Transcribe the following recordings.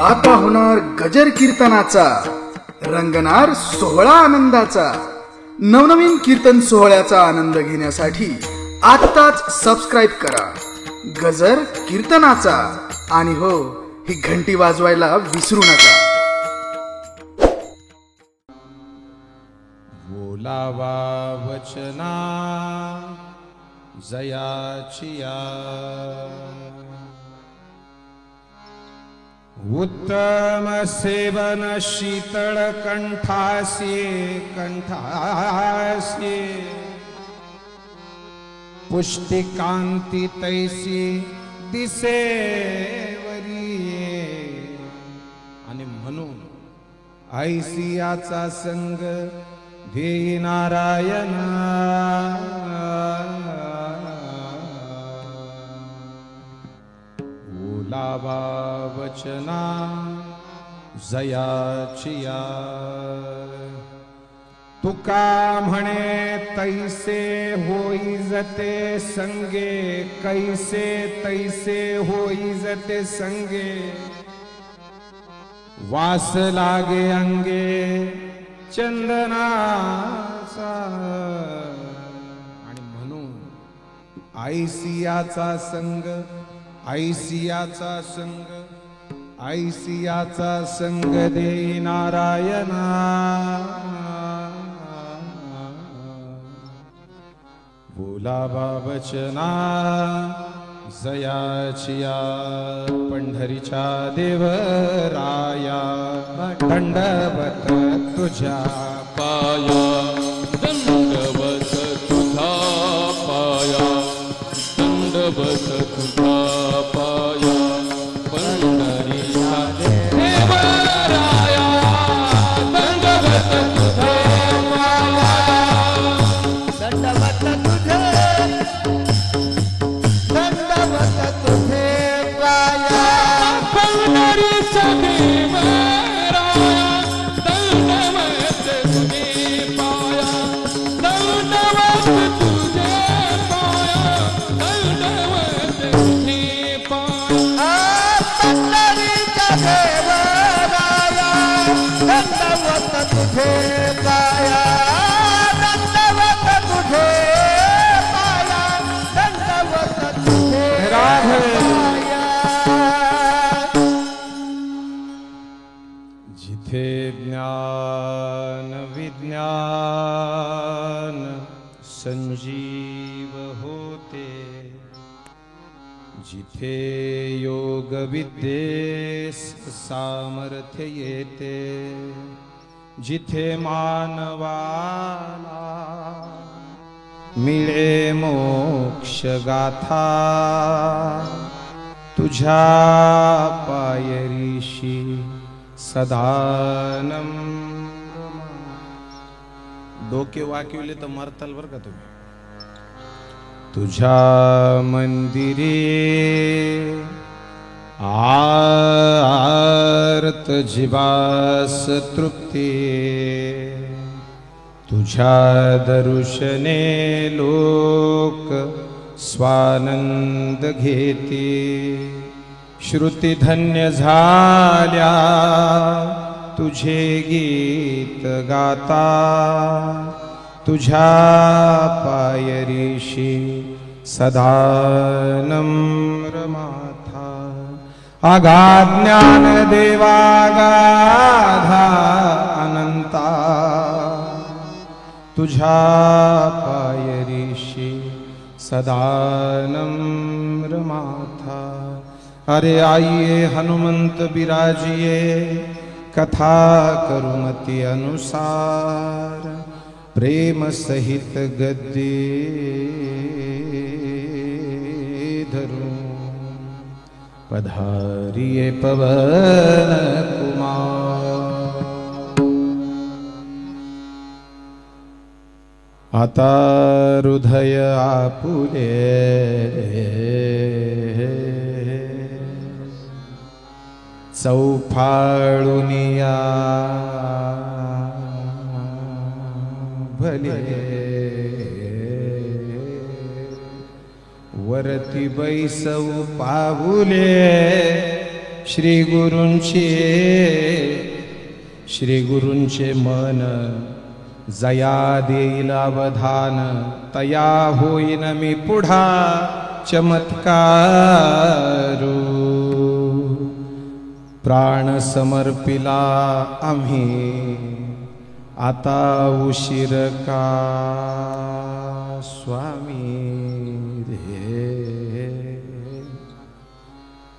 आता होणार गजर कीर्तनाचा, रंगणार सोहळा आनंदाचा। नवनवीन कीर्तन सोहळ्याचा आनंद घेण्यासाठी आत्ताच सबस्क्राइब करा गजर कीर्तनाचा। आणि हो, ही घंटी वाजवायला विसरू नका। बोलावा वचना जयाचिया, उत्तम सेवन शीतळ कंठासी कंठासी, पुष्टी कांती तैसी दिसे वरी। आणि म्हणून ऐसी याचा संग ध्येयी नारायणा। बोलावा वचना जयाचिया, तुका म्हणे तैसे होई जते संगे, कैसे तैसे होई जते संगे। वास लागे अंगे चंदनाचा, आणि म्हणून ऐसियाचा संग, ऐसियाचा संग, ऐसियाचा संग दे नारायणा। बोलावा वचना जयाचिया, पंढरीच्या देवराया दंडवत तुझ्या पाया, दंडवत तुझा पाया, दंडवत तुझा पाया, पंढरीच्या देवराया दंडवत तुझा पाया, दंडवत तुझे, दंडवत तुझे पाया। पंढरीच्या देवराया दंडवत तुझे पाया, दंडवत तुझे पाया, दंडवत तुझे पाया। पंढरीच्या देवराया दंडवत तुझे पाया, दंडवत तुझे पाया, दंडवत तुझे राधे। पाया। जिथे ज्ञान विज्ञान संजीव होते, जिथे योग विद्येस सामर्थ्य येते, जिथे मानवाला मिळे मोक्ष गाथा, तुझ्या पायरीशी सदानम। डोके वाकिवले तर मरताल बर का तुम्ही। तुझ्या मंदिरे आर्त जीवास तृप्ती, तुझ्या दर्शने लोक स्वानंद घेते। श्रुती धन्य झाल्या तुझे गीत गाता, तुझ्या पायरीशी सदा नम्र माथा। अगाध ज्ञान देवागाधा अनंता, तुझ्या पायरीशी सदा नम्र माथा। अरे आइए हनुमंत बिराजिए, कथा करुमति अनुसार, प्रेम सहित गद्दे धरू। पधारिए पवन कुमार, आता हृदय आपुले चौफाळुनिया भले। वरती बैसव पाऊले श्री गुरूंचे मन जया देईल अवधान तया होईन मी पुढा चमत्कारू प्राण समर्पिला आम्ही आता उशीर का स्वामी रे.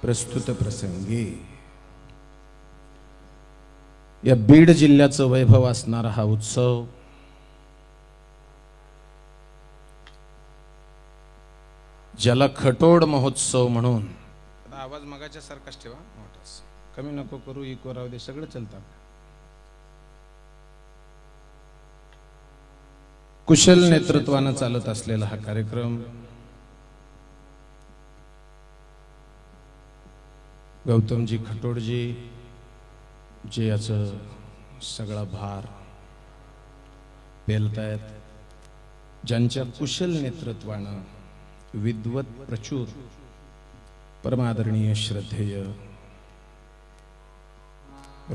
प्रस्तुत प्रसंगी या बीड जिल्ह्याचं वैभव असणारा हा उत्सव ज्याला खटोड महोत्सव म्हणून, आवाज मगाच्या सारखाच ठेवा, मोठाच कमी नको करू, इको राहू दे, सगळं चालतं. कुशल नेतृत्वानं चालत असलेला हा कार्यक्रम गौतमजी खटोडजी जे याचं सगळा भार पेलतायत, ज्यांच्या कुशल नेतृत्वानं विद्वत प्रचूर परमादरणीय श्रद्धेय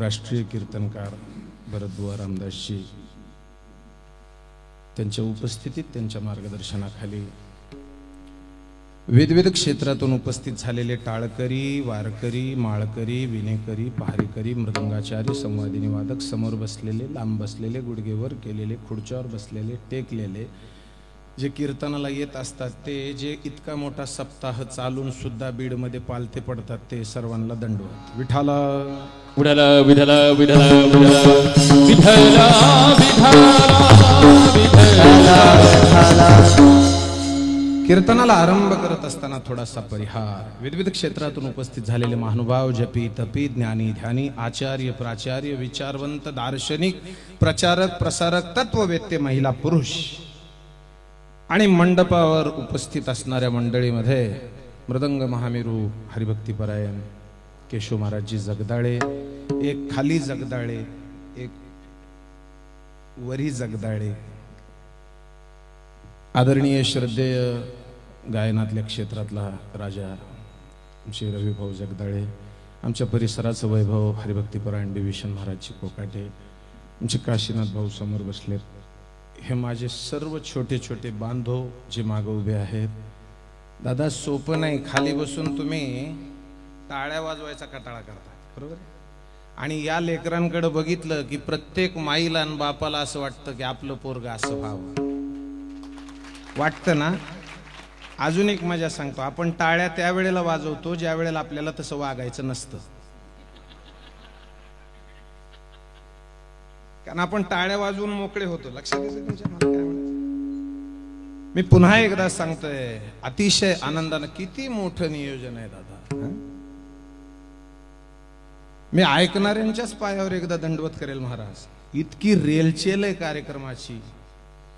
राष्ट्रीय कीर्तनकार भरतबुवा रामदासजी त्यांच्या उपस्थितीत, त्यांच्या मार्गदर्शनाखाली विविध क्षेत्रातून उपस्थित झालेले टाळकरी, वारकरी, माळकरी, विणेकरी, पहारेकरी, मृदंगाचारी, संवादिनी वादक, समोर बसलेले, लांब बसलेले, गुडघेवर केलेले, खुर्च्यावर बसलेले, टेकलेले, जे कीर्तनाला येत असतात, ते जे इतका मोठा सप्ताह चालून सुद्धा बीडमध्ये पालथे पडतात, ते सर्वांना दंडवत. विठाला विठला विठला विठला विठला विठला विठला. कीर्तनाला आरंभ करत असताना थोडासा परिहार. विविध क्षेत्रातून उपस्थित झालेले महानुभाव, जपी तपी, ज्ञानी ध्यानी, आचार्य प्राचार्य, विचारवंत, दार्शनिक, प्रचारक प्रसारक, तत्ववेत्ते, महिला पुरुष आणि मंडपावर उपस्थित असणाऱ्या मंडळीमध्ये मृदंग महामेरू हरिभक्तीपरायण केशव महाराजजी जगदाळे, एक खाली जगदाळे, एक वरी जगदाळे, आदरणीय श्रद्धेय गायनातल्या क्षेत्रातला राजा आमचे रविभाऊ जगदाळे, आमच्या परिसराचं वैभव हरिभक्तीपरायण डिव्हिशन महाराजजी कोकाटे, आमचे काशीनाथ भाऊ समोर बसलेत, हे माझे सर्व छोटे छोटे बांधव जे मागं उभे आहेत. दादा सोपं नाही, खाली बसून तुम्ही टाळ्या वाजवायचा कटाळा करता, बरोबर. आणि या लेकरांकडे बघितलं की प्रत्येक माईला आणि बापाला असं वाटतं की आपलं पोरग असं व्हावं, वाटतं ना. अजून एक मजा सांगतो, आपण टाळ्या त्यावेळेला वाजवतो ज्या वेळेला आपल्याला तसं वागायचं नसतं, कारण आपण टाळ्या वाजवून मोकळे होतो. लक्षात येतं तुमच्या? मला काय म्हणायचं, मी पुन्हा एकदा सांगतोय, अतिशय आनंदानं, किती मोठं नियोजन आहे दादा. मी ऐकणाऱ्यांच्याच पायावर एकदा दंडवत करेल महाराज. इतकी रेलचेल आहे कार्यक्रमाची,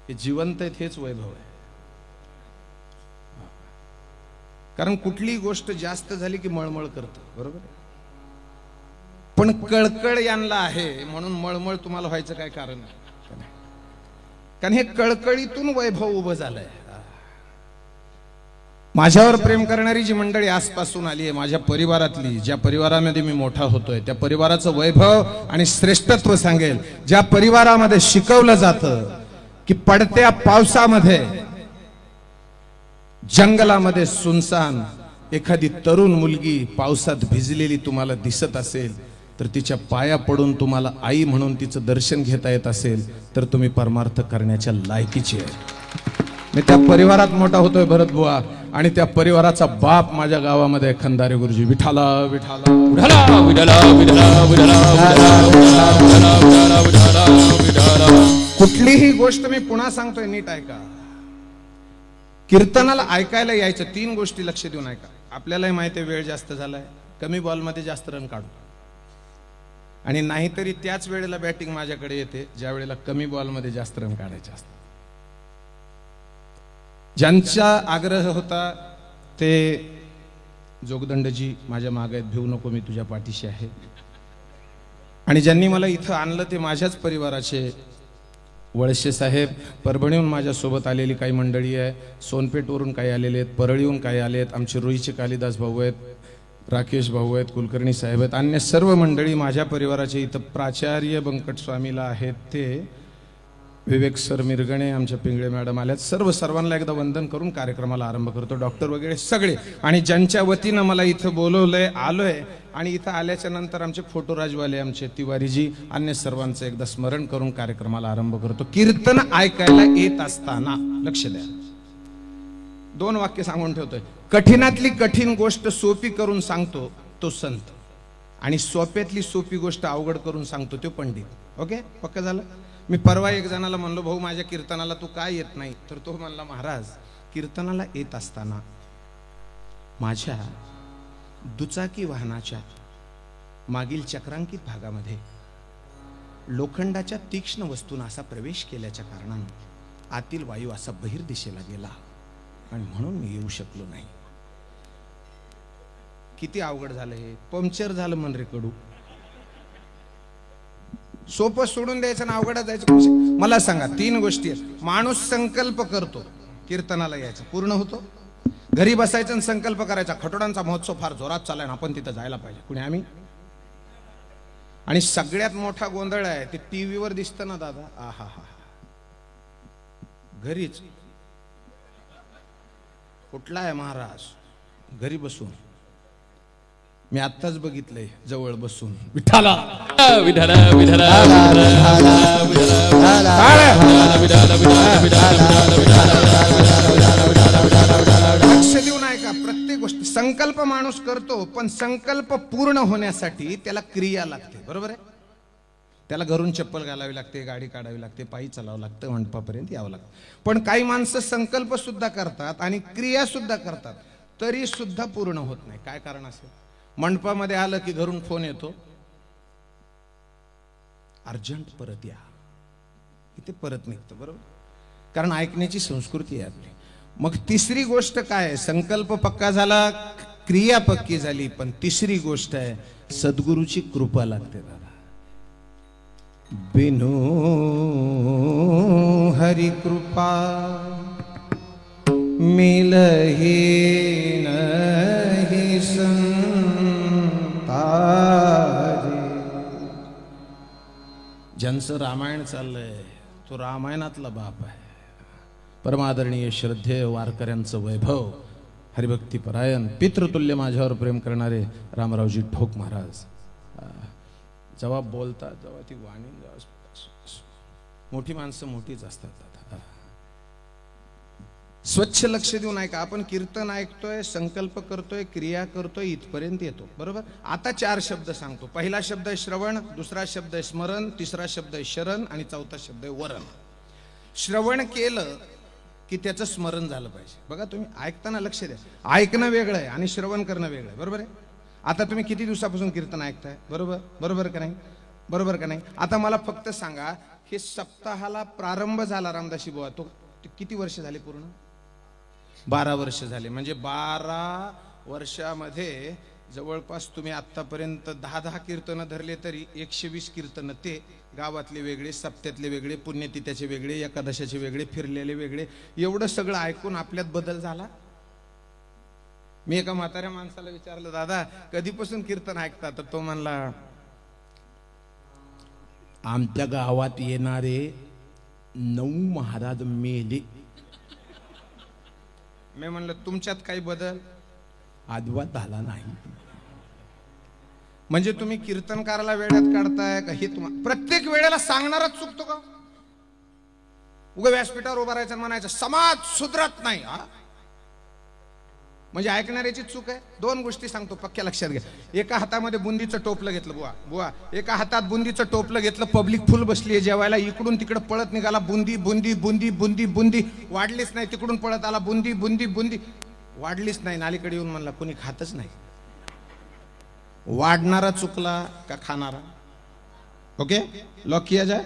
हे जिवंत आहेत, हेच वैभव आहे. कारण कुठली गोष्ट जास्त झाली की मळमळ करतं, बरोबर. पण कळकळ यांना आहे म्हणून मळमळ तुम्हाला व्हायचं काय कारण नाही, कारण हे कळकळीतून वैभव उभं झालंय. माझ्यावर प्रेम करणारी जी मंडळी आसपासून आली आहे, माझ्या परिवारातली, ज्या परिवारामध्ये मी मोठा होतोय, त्या परिवाराचं वैभव आणि श्रेष्ठत्व सांगेल. ज्या परिवारामध्ये शिकवलं जातं की पडत्या पावसामध्ये जंगलामध्ये सुनसान एखादी तरुण मुलगी पावसात भिजलेली तुम्हाला दिसत असेल, तर तिच्या पाया पडून तुम्हाला आई म्हणून तिचं दर्शन घेता येत असेल, तर तुम्ही परमार्थ करण्याच्या लायकीची आहे. मी त्या परिवारात मोठा होतोय भरतबुवा, आणि त्या परिवाराचा बाप माझ्या गावामध्ये खंदारे गुरुजी. विठाला विठाला विठला विठला विठला विठला विठला विठला. कुठलीही गोष्ट मी पुन्हा सांगतोय, नीट ऐका. कीर्तनाला ऐकायला यायचं, 3 गोष्टी लक्ष देऊन ऐका. आपल्यालाही माहिती आहे वेळ जास्त झालाय, कमी बॉलमध्ये जास्त रन काढू, आणि नाहीतरी त्याच वेळेला बॅटिंग माझ्याकडे येते ज्या वेळेला कमी बॉलमध्ये जास्त रन काढायचे असतात. ज्यांचा आग्रह होता ते जोगदंडजी माझ्या मागे आहेत, भिवू नको, मी तुझ्या पाठीशी आहे. आणि ज्यांनी मला इथं आणलं ते माझ्याच परिवाराचे वळसे साहेब, परभणीहून माझ्यासोबत आलेली काही मंडळी आहे, सोनपेठवरून काही आलेले आहेत, परळीहून काही आले आहेत, आमचे रुईचे कालिदास भाऊ आहेत, राकेश भाऊ आहेत, कुलकर्णी साहेब आहेत, अन्य सर्व मंडळी माझ्या परिवाराचे इथं प्राचार्य बंकट स्वामीला आहेत, ते विवेक सर मिरगणे, आमच्या पिंगळे मॅडम आल्यात, सर्वांना एकदा वंदन करून कार्यक्रमाला आरंभ करतो. डॉक्टर वगैरे सगळे आणि ज्यांच्या वतीनं मला इथं बोलवलंय, आलोय आणि इथं आल्याच्या नंतर आमचे फोटोराजवाले, आमचे तिवारीजी, अन्य सर्वांचं एकदा स्मरण करून कार्यक्रमाला आरंभ करतो. कीर्तन ऐकायला येत असताना लक्ष द्या, 2 वाक्य सांगून ठेवतोय. कठीणातली कठीण गोष्ट सोपी करून सांगतो तो संत, आणि सोप्यातली सोपी गोष्ट अवघड करून सांगतो तो पंडित. ओके, पक्क झालं. मी परवा एक जणाला म्हणलो, भाऊ माझ्या कीर्तनाला तू काय येत नाही? तर तो म्हणला, महाराज कीर्तनाला येत असताना माझ्या दुचाकी वाहनाच्या मागील चक्रांकित भागामध्ये लोखंडाच्या तीक्ष्ण वस्तून असा प्रवेश केल्याच्या कारणानं आतील वायू असा बहिर्दिशेला गेला आणि म्हणून मी येऊ शकलो नाही. किती अवघड झालं हे. पंक्चर झालं मन रे कडू. सोपं सोडून द्यायचं ना अवघडात जायचं. मला सांगा, 3 गोष्टी आहेत. माणूस संकल्प करतो कीर्तनाला यायचा, पूर्ण होतो. घरी बसायचं आणि संकल्प करायचा, खटोडांचा महोत्सव फार जोरात चाललाय, आपण तिथं जायला पाहिजे. कुणी आम्ही. आणि सगळ्यात मोठा गोंधळ आहे ते टीव्हीवर दिसतं ना दादा, आहा हा, घरीच कुठला आहे महाराज, घरी बसून. मी आत्ताच बघितलंय जवळ बसून. विठाला विठाला विठाला लक्ष देऊन ऐका. प्रत्येक गोष्ट संकल्प माणूस करतो, पण संकल्प पूर्ण होण्यासाठी त्याला क्रिया लागते. बरोबर आहे. त्याला घरून चप्पल घालावी लागते, गाडी काढावी लागते, पायी चालावं लागतं, मंडपापर्यंत यावं लागतं. पण काही माणसं संकल्प सुद्धा करतात आणि क्रिया सुद्धा करतात, तरी सुद्धा पूर्ण होत नाही. काय कारण असेल? मंडपामध्ये आलं की घरून फोन येतो, अर्जंट परत या, इथे परत निघतं. बरोबर, कारण ऐकण्याची संस्कृती आहे आपली. मग तिसरी गोष्ट काय आहे? संकल्प पक्का झाला, क्रिया पक्की झाली, पण तिसरी गोष्ट आहे सद्गुरूची कृपा लागते दादा. बिनु हरि कृपा मिलही नहीं संताजी. ज्यांचं रामायण चाललंय तो रामायणातला बाप आहे. परमादरणीय श्रद्धेय वारकऱ्यांचं वैभव, हरिभक्तीपरायण, पितृतुल्य माझ्यावर प्रेम करणारे रामरावजी ढोक महाराज. जेव्हा बोलतात तेव्हा ती वाणी, मोठी माणसं मोठीच असतात. स्वच्छ लक्ष देऊन ऐका. आपण कीर्तन ऐकतोय, संकल्प करतोय, क्रिया करतोय, इथपर्यंत येतो. बरोबर. आता 4 शब्द सांगतो. पहिला शब्द आहे श्रवण, दुसरा शब्द आहे स्मरण, तिसरा शब्द आहे शरण आणि चौथा शब्द आहे वरण. श्रवण केलं की त्याचं स्मरण झालं पाहिजे. बघा, तुम्ही ऐकताना लक्ष द्या. ऐकणं वेगळं आहे आणि श्रवण करणं वेगळं आहे. बरोबर आहे. आता तुम्ही किती दिवसापासून कीर्तन ऐकताय? बरोबर, बरोबर का नाही? बरोबर का नाही? आता मला फक्त सांगा, हे सप्ताहाला प्रारंभ झाला रामदासी बुवा, तो किती वर्ष झाले? पूर्ण 12 वर्ष झाले. म्हणजे 12 वर्षामध्ये जवळपास तुम्ही आतापर्यंत 10 कीर्तनं धरले तरी 120 कीर्तनं, ते गावातले वेगळे, सप्त्यातले वेगळे, पुण्यतिथ्याचे वेगळे, एकादशाचे वेगळे, फिरलेले वेगळे. एवढं सगळं ऐकून आपल्यात बदल झाला. मी एका म्हाताऱ्या माणसाला विचारलं, दादा कधीपासून कीर्तन ऐकता? तर तो म्हणला, आमच्या गावात येणारे 9 महाराज मेले. मी म्हणलं, तुमच्यात काही बदल? अजिबात झाला नाही. म्हणजे तुम्ही कीर्तनकाराला वेळात काढताय का? हे प्रत्येक वेळेला सांगणारच चुकतो का? उगा व्यासपीठावर उभा राहायचं म्हणायचं समाज सुधरत नाही, म्हणजे ऐकणाऱ्याची चूक आहे. 2 गोष्टी सांगतो, पक्क्या लक्षात घ्या. एका हातामध्ये बुंदीचं टोपलं घेतलं बुवा, एका हातात बुंदीचं टोपलं घेतलं, पब्लिक फुल बसली आहे जेवायला, इकडून तिकडे पळत निघाला, बुंदी बुंदी बुंदी बुंदी बुंदी, वाढलीच नाही. तिकडून पळत आला, बुंदी बुंदी बुंदी, वाढलीच नाही. नालीकडे येऊन म्हणला, कोणी खातच नाही. वाढणारा चुकला का खाणारा? ओके, लॉक किया जाय.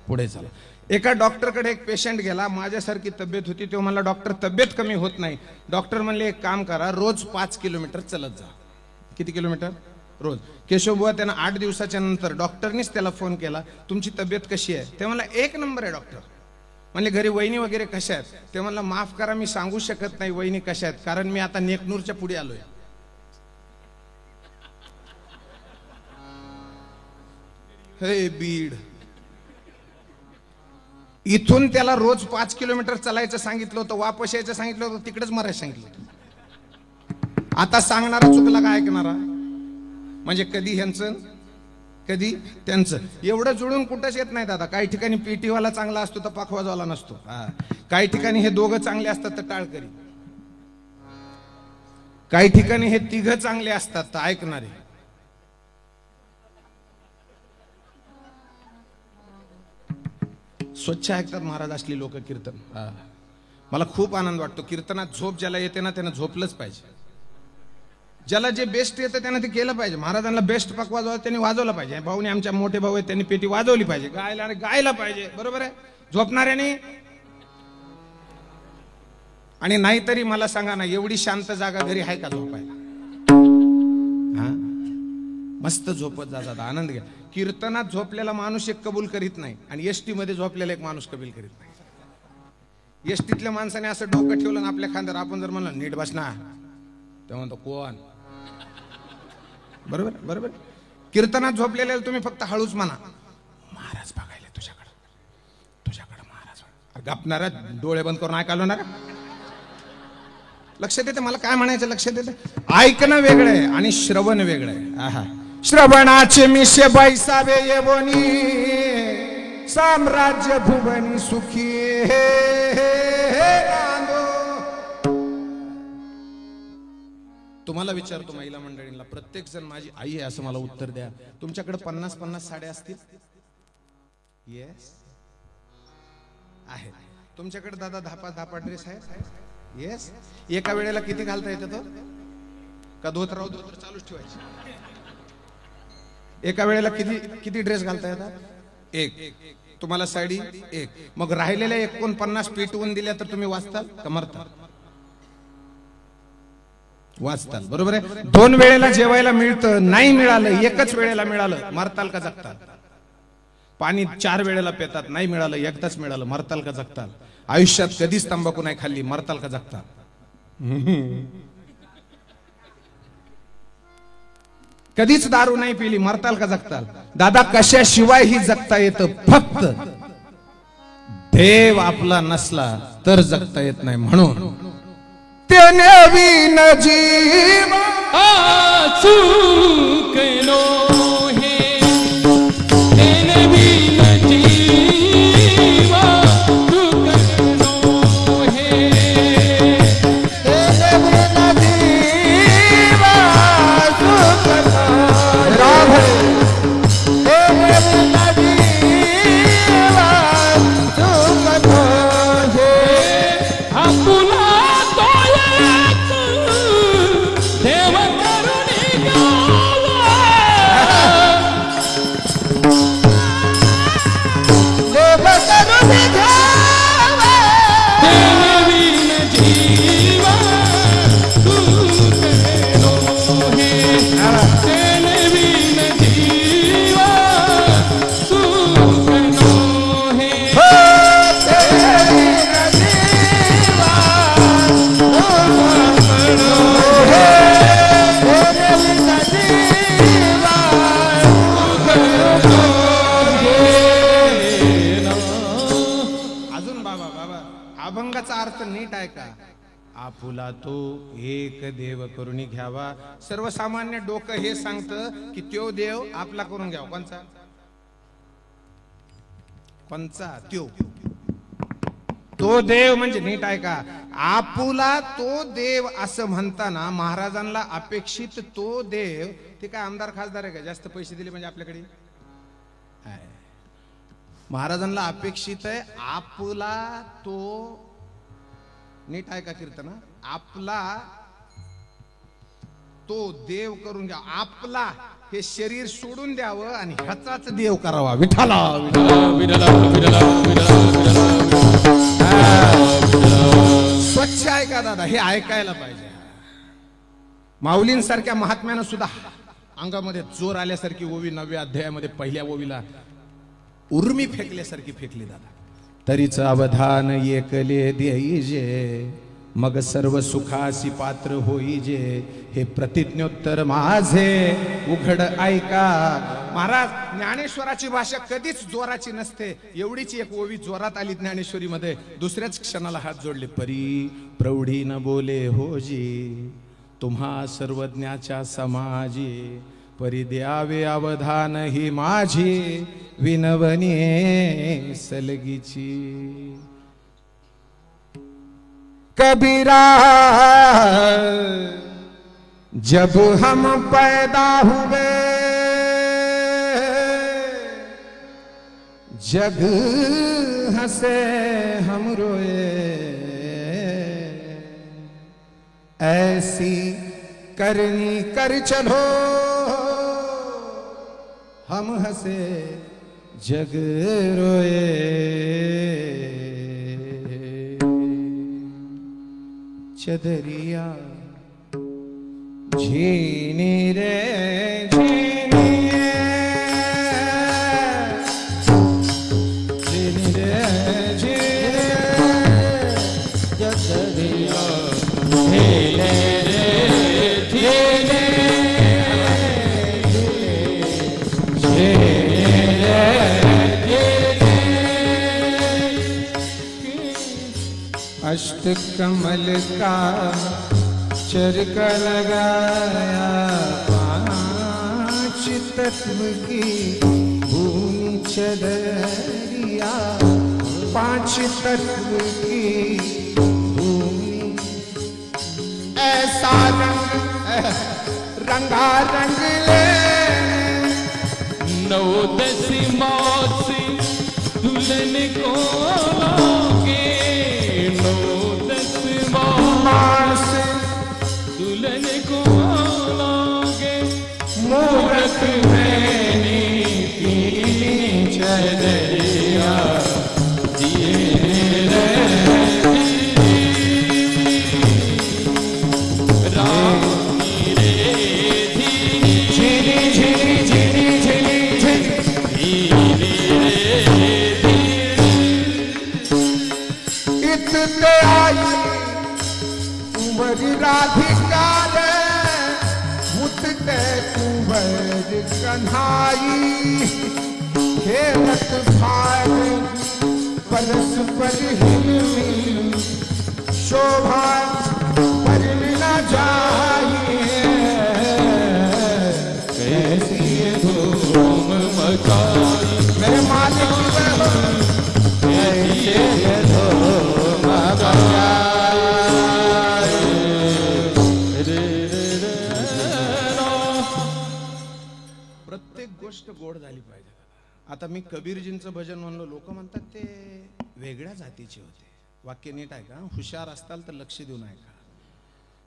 पुढे चला. एका डॉक्टरकडे एक पेशंट गेला, माझ्यासारखी तब्येत होती. तो म्हणला, डॉक्टर तब्येत कमी होत नाही. डॉक्टर म्हणले, एक काम करा, रोज 5 किलोमीटर चलत जा. किती किलोमीटर? रोज. केशवबुवा त्यांना 8 दिवसाच्या नंतर डॉक्टरनीच त्याला फोन केला, तुमची तब्येत कशी आहे? ते म्हणला, 1 नंबर आहे डॉक्टर. म्हणले, घरी वहिनी वगैरे कशा आहेत? ते म्हणला, माफ करा, मी सांगू शकत नाही वहिनी कशा आहेत, कारण मी आता नेकनूरच्या पुढे आलोय. हे बीड. इथून त्याला रोज 5 किलोमीटर चालायचं सांगितलं होतं, वापस यायचं सांगितलं होतं, तिकडेच मरायचं सांगितलं होतं. आता सांगणारा चुकला का ऐकणारा? म्हणजे कधी ह्यांचं कधी त्यांचं. एवढं जुळून कुठंच येत नाही दादा. काही ठिकाणी पेटीवाला चांगला असतो तर पाखवाजवाला नसतो. काही ठिकाणी हे दोघं चांगले असतात तर टाळकरी, काही ठिकाणी हे तिघं चांगले असतात तर ऐकणारे. स्वच्छ ऐकतात महाराज असली लोक कीर्तन. मला खूप आनंद वाटतो. कीर्तनात झोप ज्याला येते ना त्यानं झोपलंच पाहिजे. ज्याला जे बेस्ट येतं त्यानं ते केलं पाहिजे. महाराजांना बेस्ट पक वाजवा त्यांनी वाजवलं पाहिजे. भाऊने आमच्या मोठे भाऊ आहेत त्यांनी पेटी वाजवली पाहिजे. गायला पाहिजे. बरोबर आहे. झोपणाऱ्याने. आणि नाहीतरी मला सांगा ना, एवढी शांत जागा घरी आहे का झोपायला? मस्त झोपत जा, आनंद घ्या. कीर्तनात झोपलेला माणूस एक कबूल करीत नाही आणि एसटी मध्ये झोपलेला एक माणूस कबूल करीत नाही. एसटीतल्या माणसाने असं डोकं ठेवलं ना आपल्या खांद्यावर, आपण जर म्हणलं नीट बस ना, तेव्हा म्हणतो कोण? बरोबर बरोबर. कीर्तनात झोपलेले तुम्ही फक्त हळूच म्हणा, महाराज बघायला तुझ्याकडे महाराज. गपणारा डोळे बंद करून ऐकायला ना, लक्षात येते मला काय म्हणायचं? लक्षात येते. ऐकणं वेगळं आहे आणि श्रवण वेगळं आहे. आहा. श्रवणाचे मिशे बैसावे येवनी, साम्राज्य भुवनी सुखी तुम्हाला विचारतो महिला मंडळींना, प्रत्येक जण माझी आई आहे असं मला उत्तर द्या. तुमच्याकडे 50-50 साड्या असतील? येस आहे. तुमच्याकडे दादा 10-10 ड्रेस आहे? येस. एका वेळेला किती घालता येतं तो? का धोतर चालूच ठेवायचे? एका वेळेला किती ड्रेस घालता येतात? एक. तुम्हाला साडी एक. मग राहिलेल्या 49 पेटवून दिल्या तर तुम्ही वाचताल का मरताल? वाचताल. बरोबर आहे. 2 वेळेला जेवायला मिळतं, नाही मिळालं, एकच वेळेला मिळालं, मरताल का जगताल? पाणी 4 वेळेला पितात, नाही मिळालं, एकदाच मिळालं, मरताल का जगताल? आयुष्यात कधीच तंबाखू नाही खाल्ली, मरताल का जगताल? कधीच दारू नाही पिली, मरताल का जगताल? दादा कशाशिवाय ही जगता येतं, फक्त देव आपला नसला तर जगता येत नाही. म्हणून त्याने विन जीव चुकलो हे, त्याने विन जीव चुकलो हे, त्याने विन जीव चुकलो आपुला तो एक देव करून घ्यावा. सर्वसामान्य डोकं हे सांगतं की त्यो देव आपला करून घ्यावा. कोणचा? तो देव म्हणजे नीट ऐका, आपुला तो देव असं म्हणताना महाराजांना अपेक्षित तो देव, ते काय आमदार खासदार आहे का? जास्त पैसे दिले म्हणजे आपल्याकडे? महाराजांना अपेक्षित आहे आपुला तो, नीट ऐका कीर्तना, आपला तो देव करून घ्या. आपला हे शरीर सोडून द्यावं आणि ह्याचाच देव करावा. विठाला स्वच्छ ऐका दादा, हे ऐकायला पाहिजे. माऊलींसारख्या महात्म्यानं सुद्धा अंगामध्ये जोर आल्यासारखी ओवी 9व्या अध्यायामध्ये पहिल्या ओवीला उर्मी फेकल्यासारखी फेकली दादा. तरीच अवधान एकले देईजे, मग सर्व सुखासी पात्र होईजे. हे प्रतिज्ञोत्तर माझे उघड ऐका, महाराज ज्ञानेश्वराची भाषा कधीच जोराची नसते. एवढीच एक ओवी जोरात आली ज्ञानेश्वरी मध्ये, दुसऱ्याच क्षणाला हात जोडले. परी प्रौढी न बोले होजी, तुम्हा सर्वज्ञाच्या समाजी, परी द्यावे अवधान ही माझी, विनवणी सलगीची. कबीरा जब हम पैदा हुए, जग हंसे हम रोए, ऐसी करनी कर चलो, हम हंसे जग रोए. चदरिया झीनी रे झीनी, झीनी रे झीनी, चदरिया झीनी रे झीनी, अष्ट कमल का चरक लगाया, पांच तत्व की भूमि चदरिया, पांच तत्व की भूमि. ऐसा रंगा रंग ले, 9-10 मौसी दुल्हन को लोगे, 9-10 मौसी दुल्हन को लोगे. मूरत मैंने पीली चदरिया, जिए राम रे धीरे झिली झिली झिली झिली झिली, इतने आई कुंवर राधिका रे, उतने कुंवर कन्हाई, खेलत भाग परस पर हिल, शोभा पर न जाइए, कैसी धूम मचाई. मेरे मालिक कैसे धूम मचाई. प्रत्येक गोष्ट गोड झाली पाहिजे. आता मी कबीरजींचं भजन म्हणलो, लोक म्हणतात ते वेगळ्या जातीचे होते. वाक्य नीट आहे का, हुशार असताल तर लक्ष देऊन ऐका.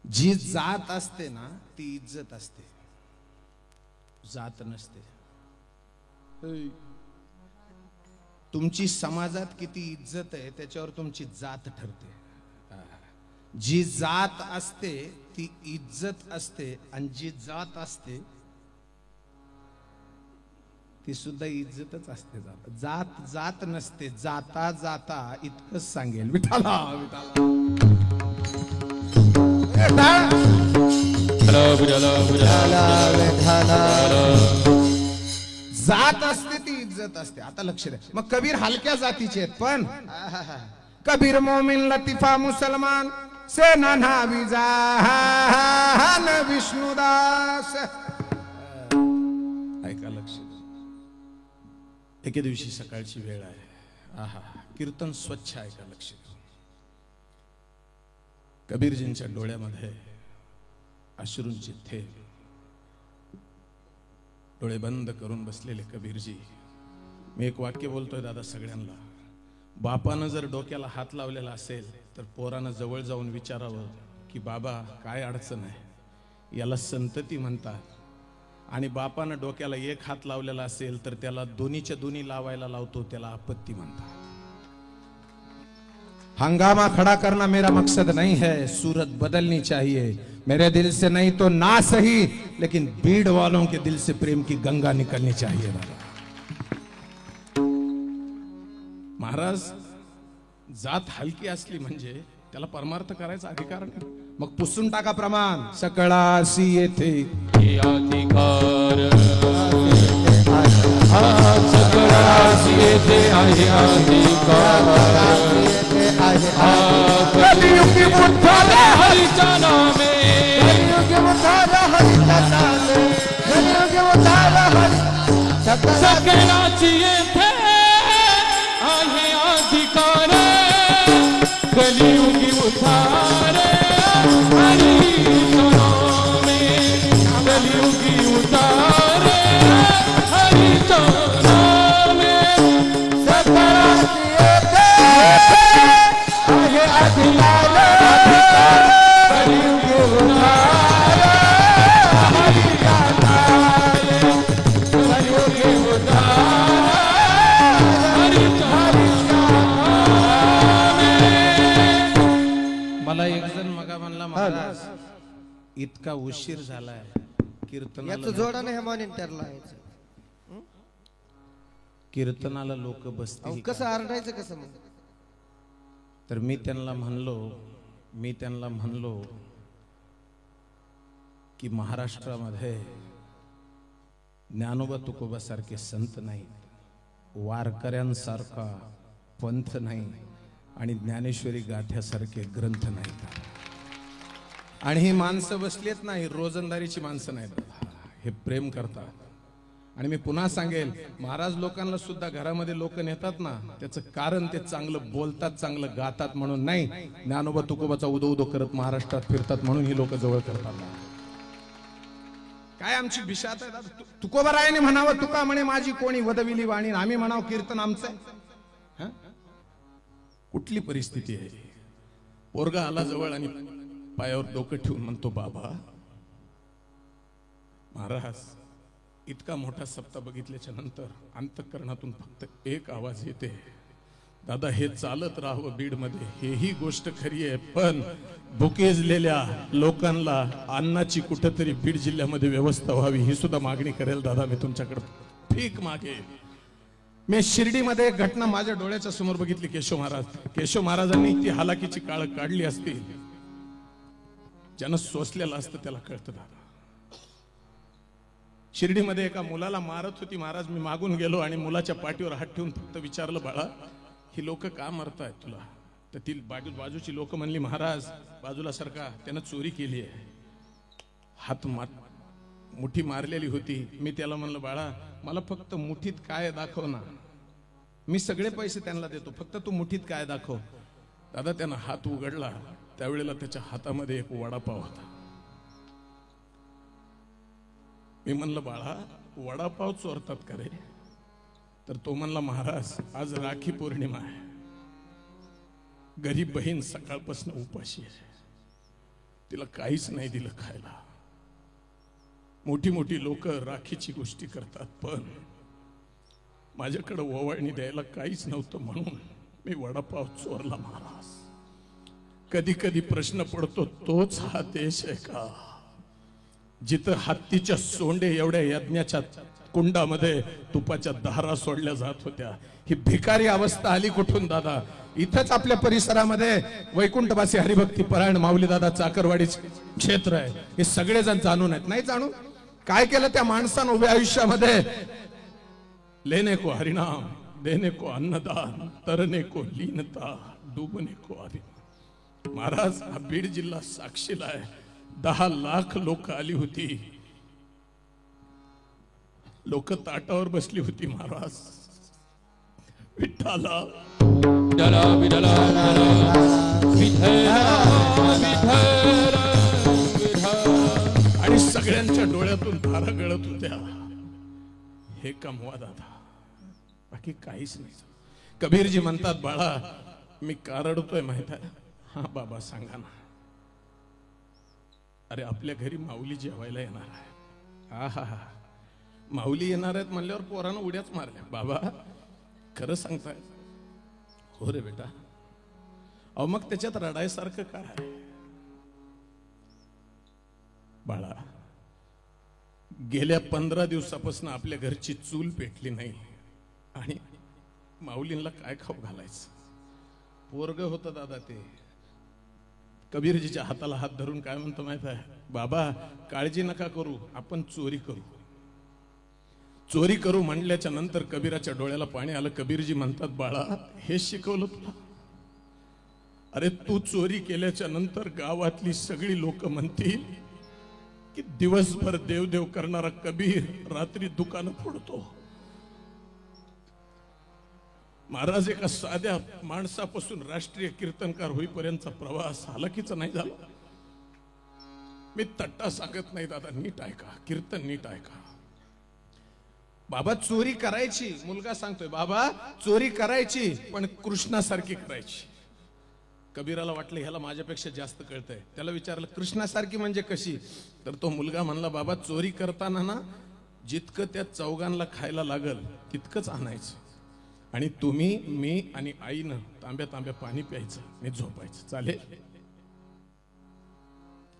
जी जात असते ना ती इज्जत असते, जात नसते. तुमची समाजात किती इज्जत आहे त्याच्यावर तुमची जात ठरते. जी जात असते ती इज्जत असते, आणि जी जात असते ती सुद्धा इज्जतच असते. जात जात नसते, जाता जाता इतकंच सांगेल. विठाला जात असते ती इज्जत असते. आता लक्ष द्या. मग कबीर हलक्या जातीचे आहेत, पण कबीर मोमिन लतीफा मुसलमान सेना नाविजा विष्णुदास. ऐका लक्ष. एके दिवशी सकाळची वेळ आहे. आहा, कीर्तन स्वच्छ आहे का, लक्ष द्या. कबीरजींच्या डोळ्यामध्ये अश्रूंची थेंब. डोळे बंद करून बसलेले कबीरजी. मी एक वाक्य बोलतोय दादा सगळ्यांना. बापानं जर डोक्याला हात लावलेला असेल तर पोरानं जवळ जाऊन विचारावं की बाबा काय अडचण आहे. याला संतती म्हणतात. आणि बापानं डोक्याला एक हात लावलेला असेल तर त्याला दोन्हीच्या दोन्ही लावायला लावतो, त्याला आपत्ती म्हणतात. हंगामा खड़ा करना मेरा मकसद नहीं है, सूरत बदलनी चाहिए. मेरे दिल से नहीं तो ना सही, लेकिन भीड़ वालों के दिल से प्रेम की गंगा निकलनी चाहिए. बाबा महाराज, जात हलकी असली म्हणजे त्याला परमार्थ करायचा अधिकार नाही. मग पुसून टाका प्रमाण. सकळासी येथे अधिकार हा सगळाच येथे आहे अधिकार हा कलियुगी बुद्धाला हरीच्या नामे सगळाच येथे आहे अधिकार कलियुगी उद्धार हरीच्या नामे कलियुगी उद्धार हरीच्या नामे सगळाच येथे आहे अधिकार कलियुगी उद्धार हरीच्या नामे कलियुगी उद्धार हरीच्या मला एक जण मगा म्हणला महाराज इतका उशीर झालाय कीर्तनाला जोडाने हे मॉनिटरला कीर्तनाला लोक बसतील कसं आरडायचं कसं मग तर मी त्यांना म्हणलो की महाराष्ट्रामध्ये ज्ञानोबा तुकोबा सारखे संत नाहीत वारकऱ्यांसारखा पंथ नाही आणि ज्ञानेश्वरी गाथ्यासारखे ग्रंथ नाहीत आणि ही माणसं बसलीत नाही रोजंदारीची माणसं नाहीत हे प्रेम करतात आणि मी पुन्हा सांगेल महाराज लोकांना सुद्धा घरामध्ये लोक नेतात ना त्याचं कारण ते चांगलं बोलतात चांगलं गातात म्हणून नाही ज्ञानोबा तुकोबाचा उदो उदो करत महाराष्ट्रात फिरतात म्हणून ही लोक जवळ करतात काय आमची बिशात आहे तुकोबारायाने म्हणावं तुका म्हणे माझी कोणी वदविली वाणी आम्ही म्हणावं कीर्तन आमचं आहे कुठली परिस्थिती आहे पोरगा आला जवळ आणि पायावर डोकं ठेवून म्हणतो बाबा महाराज इतका मोठा सप्ताह बघितल्याच्या नंतर अंतःकरणातून फक्त एक आवाज येते दादा हे चालत राहावं बीड मध्ये हेही गोष्ट खरी आहे पण भुकेजलेल्या लोकांना अन्नाची कुठेतरी बीड जिल्ह्यामध्ये व्यवस्था व्हावी ही सुद्धा मागणी करेल दादा मी तुमच्याकडे भीक मागे मी शिर्डीमध्ये एक घटना माझ्या डोळ्याच्या समोर बघितली केशव महाराजांनी ती हालाकीची काळ काढली असती ज्यानं सोसलेलं असतं त्याला कळतं दादा शिर्डीमध्ये एका मुलाला मारत होती महाराज मी मागून गेलो आणि मुलाच्या पाठीवर हात ठेवून फक्त विचारलं बाळा ही लोक का मारतायत तुला तर ती बाजूची लोक म्हणली महाराज बाजूला सरका त्यानं चोरी केली आहे हात मुठी मारलेली होती मी त्याला म्हणलं बाळा मला फक्त मुठीत काय दाखव ना मी सगळे पैसे त्यांना देतो फक्त तू मुठीत काय दाखव दादा त्यानं हात उघडला त्यावेळेला त्याच्या हातामध्ये एक वडापाव होता मी म्हणलं बाळा वडापाव चोरतात का रे तर तो म्हणला महाराज आज राखी पौर्णिमा आहे गरीब बहीण सकाळपासून उपाशी आहे तिला काहीच नाही दिलं खायला मोठी मोठी लोक राखीची गोष्टी करतात पण माझ्याकडे ओवाळणी द्यायला काहीच नव्हतं म्हणून मी वडापाव चोरला महाराज कधी कधी प्रश्न पडतो तोच हा देश आहे का जिथं हत्तीच्या सोंडे एवढ्या यज्ञाच्या कुंडामध्ये तुपाच्या धारा सोडल्या जात होत्या ही भिकारी अवस्था आली कुठून दादा इथंच आपल्या परिसरामध्ये वैकुंठवासी हरिभक्ती परायण माऊली दादा चाकरवाडी क्षेत्र आहे हे सगळेजण जाणून आहेत नाही जाणून काय केलं त्या माणसानं उभ्या आयुष्यामध्ये लेने को हरिनाम देने को अन्नदान तरने को लीनता डूबने को अभिमान महाराज हा बीड जिल्हा साक्षीला आहे 10 लाख लोक आली होती लोक ताटावर बसली होती महाराज विठ्ठला विठ्ठला विठ्ठला आणि सगळ्यांच्या डोळ्यातून धारा गळत होत्या हे कमवा दादा बाकी काहीच नाही कबीरजी म्हणतात बाळा मी का रडतोय माहित आहे हा बाबा सांगा ना अरे आपल्या घरी माऊली जेवायला येणार आहे हा माऊली येणार आहेत म्हणल्यावर पोरानं उड्याच मारल्या बाबा खरं सांगताय हो रे बेटा अहो मग त्याच्यात रडायसारखं काय आहे बाळा गेल्या 15 दिवसापासून आपल्या घरची चूल पेटली नाही आणि माऊलींना काय खाऊ घालायचं पोरग होतं दादा ते कबीरजीच्या हाताला हात धरून काय म्हणतो माहित आहे बाबा काळजी नका करू आपण चोरी करू चोरी करू म्हणल्याच्या नंतर कबीराच्या डोळ्याला पाणी आलं. कबीरजी म्हणतात, बाळा हे शिकवलं तुला? अरे तू चोरी केल्याच्या नंतर गावातली सगळी लोक म्हणतील की दिवसभर देवदेव करणारा कबीर रात्री दुकानं फोडतो. महाराज एका साध्या माणसापासून राष्ट्रीय कीर्तनकार होईपर्यंतचा प्रवास हालाकीचा नाही झाला. मी तट्टा सांगत नाही दादा, नीट ऐका, कीर्तन नीट ऐका. बाबा चोरी करायची, मुलगा सांगतोय बाबा चोरी करायची पण कृष्णासारखी करायची. कबीराला वाटलं ह्याला माझ्यापेक्षा जास्त कळतंय. त्याला विचारलं कृष्णासारखी म्हणजे कशी? तर तो मुलगा म्हणला, बाबा चोरी करताना ना जितकं त्या चौघांना खायला लागल तितकंच आणायचं आणि तुम्ही, मी आणि आईनं तांब्या तांब्या पाणी प्यायचं आणि झोपायचं. चालेल?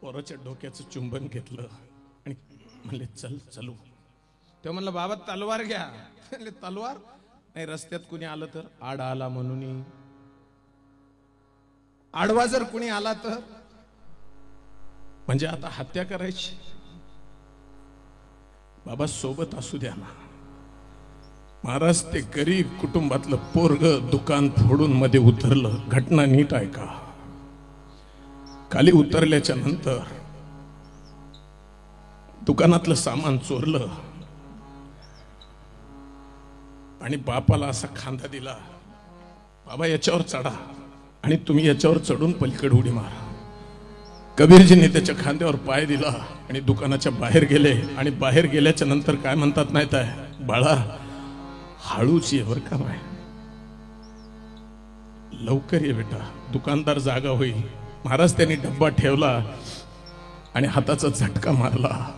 पोराच्या डोक्याचं चुंबन घेतलं आणि म्हणले चल चलू. तेव्हा म्हणलं बाबा तलवार घ्या. म्हणले तलवार नाही, रस्त्यात कुणी आलं तर, आड आला म्हणून, आडवा जर कुणी आला तर, म्हणजे आता हत्या करायची. बाबा सोबत असू द्या ना. महाराज ते गरीब कुटुंबातलं पोरग दुकान फोडून मध्ये उतरलं. घटना नीट ऐका. खाली उतरल्याच्या नंतर दुकानातलं सामान चोरलं आणि बापाला असा खांदा दिला, बाबा याच्यावर चढा आणि तुम्ही याच्यावर चढून पलीकडे उडी मारा. कबीरजींनी त्याच्या खांद्यावर पाय दिला आणि दुकानाच्या बाहेर गेले. आणि बाहेर गेल्याच्या नंतर काय म्हणतात माहित आहे? बाळा हळूच ये बर का, माय लवकर ये बेटा, दुकानदार जागा होईल. महाराज त्यांनी डब्बा ठेवला आणि हाताचा झटका मारला.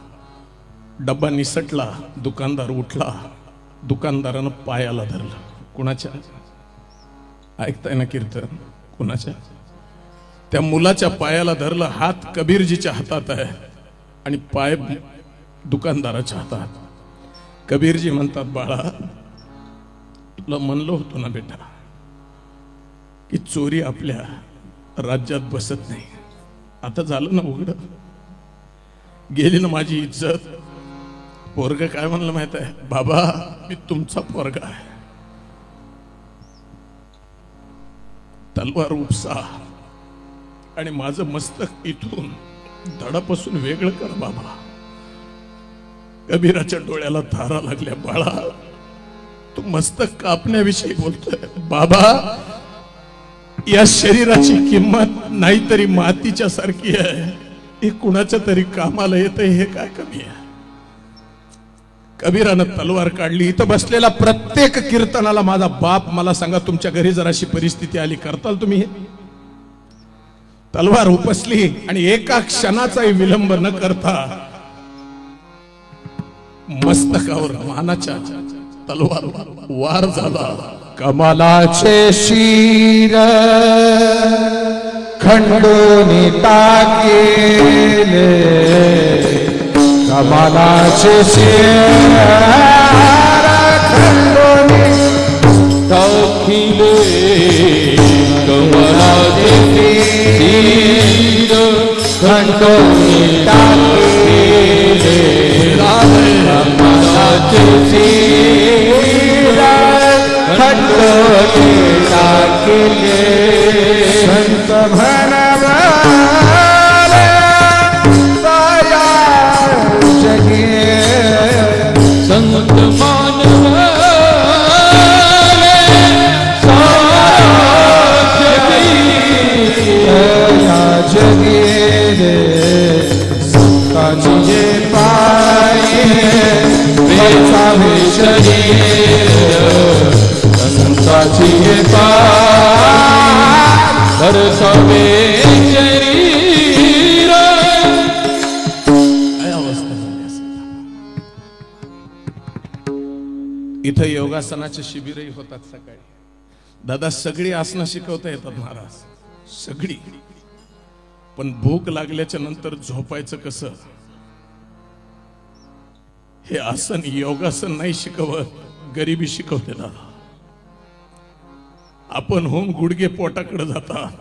डब्बा निसटला. दुकानदार उठला. दुकानदारानं पायाला धरलं. कुणाच्या? ऐकताय ना कीर्तन? कुणाच्या? त्या मुलाच्या पायाला धरलं. हात कबीरजीच्या हातात आहे आणि पाय दुकानदाराच्या हातात. कबीरजी म्हणतात, बाळा तुला म्हणलं होतं ना बेटा की चोरी आपल्या राज्यात बसत नाही. आता झालं ना उघड, गेली ना माझी इज्जत. पोरग काय म्हणलं माहित आहे? बाबा मी तुमचा पोरगा आहे, तलवार उपसा आणि माझं मस्तक इथून धडापासून वेगळं कर बाबा. कबीराच्या डोळ्याला धारा लागल्या. बाळा तू मस्तक कापण्याविषयी बोलतोय. बाबा या शरीराची किंमत नाहीतरी मातीच्या सारखी आहे. हे कुणाच्या तरी कामाला येतंय, हे काय कमी आहे? कबीरानं तलवार काढली. इथं बसलेला प्रत्येक कीर्तनाला माझा बाप मला सांगा, तुमच्या घरी जर अशी परिस्थिती आली करताल तुम्ही हे? तलवार उपसली आणि एका क्षणाचाही विलंब न करता मस्तकावर मानाच्या तलवार वार झाला. कमलाचे शिर खंडोनी टाकेले, कमलाचे शिर खंडोनी टाकिले, कमलाचे शिर खंडोनी टाकेले, कमलाचे शिर खंडोनी टाकिले. संत म्हणवाले दया जगे, संत मानवाले दया जगे. संताची जे पाये वेचावे शरीर, संताची जे पाय धरसावे शरीर. काय अवस्था झाली असेल. इथं योगासनाचे शिबिरही होतात सकाळी. दादा सगळी आसनं शिकवता येतात महाराज, सगळी. पण भूक लागल्याच्या नंतर झोपायचं कसं, हे आसन योगासन नाही शिकवत, गरिबी शिकवते दादा. आपण होऊन गुडघे पोटाकडे जातात,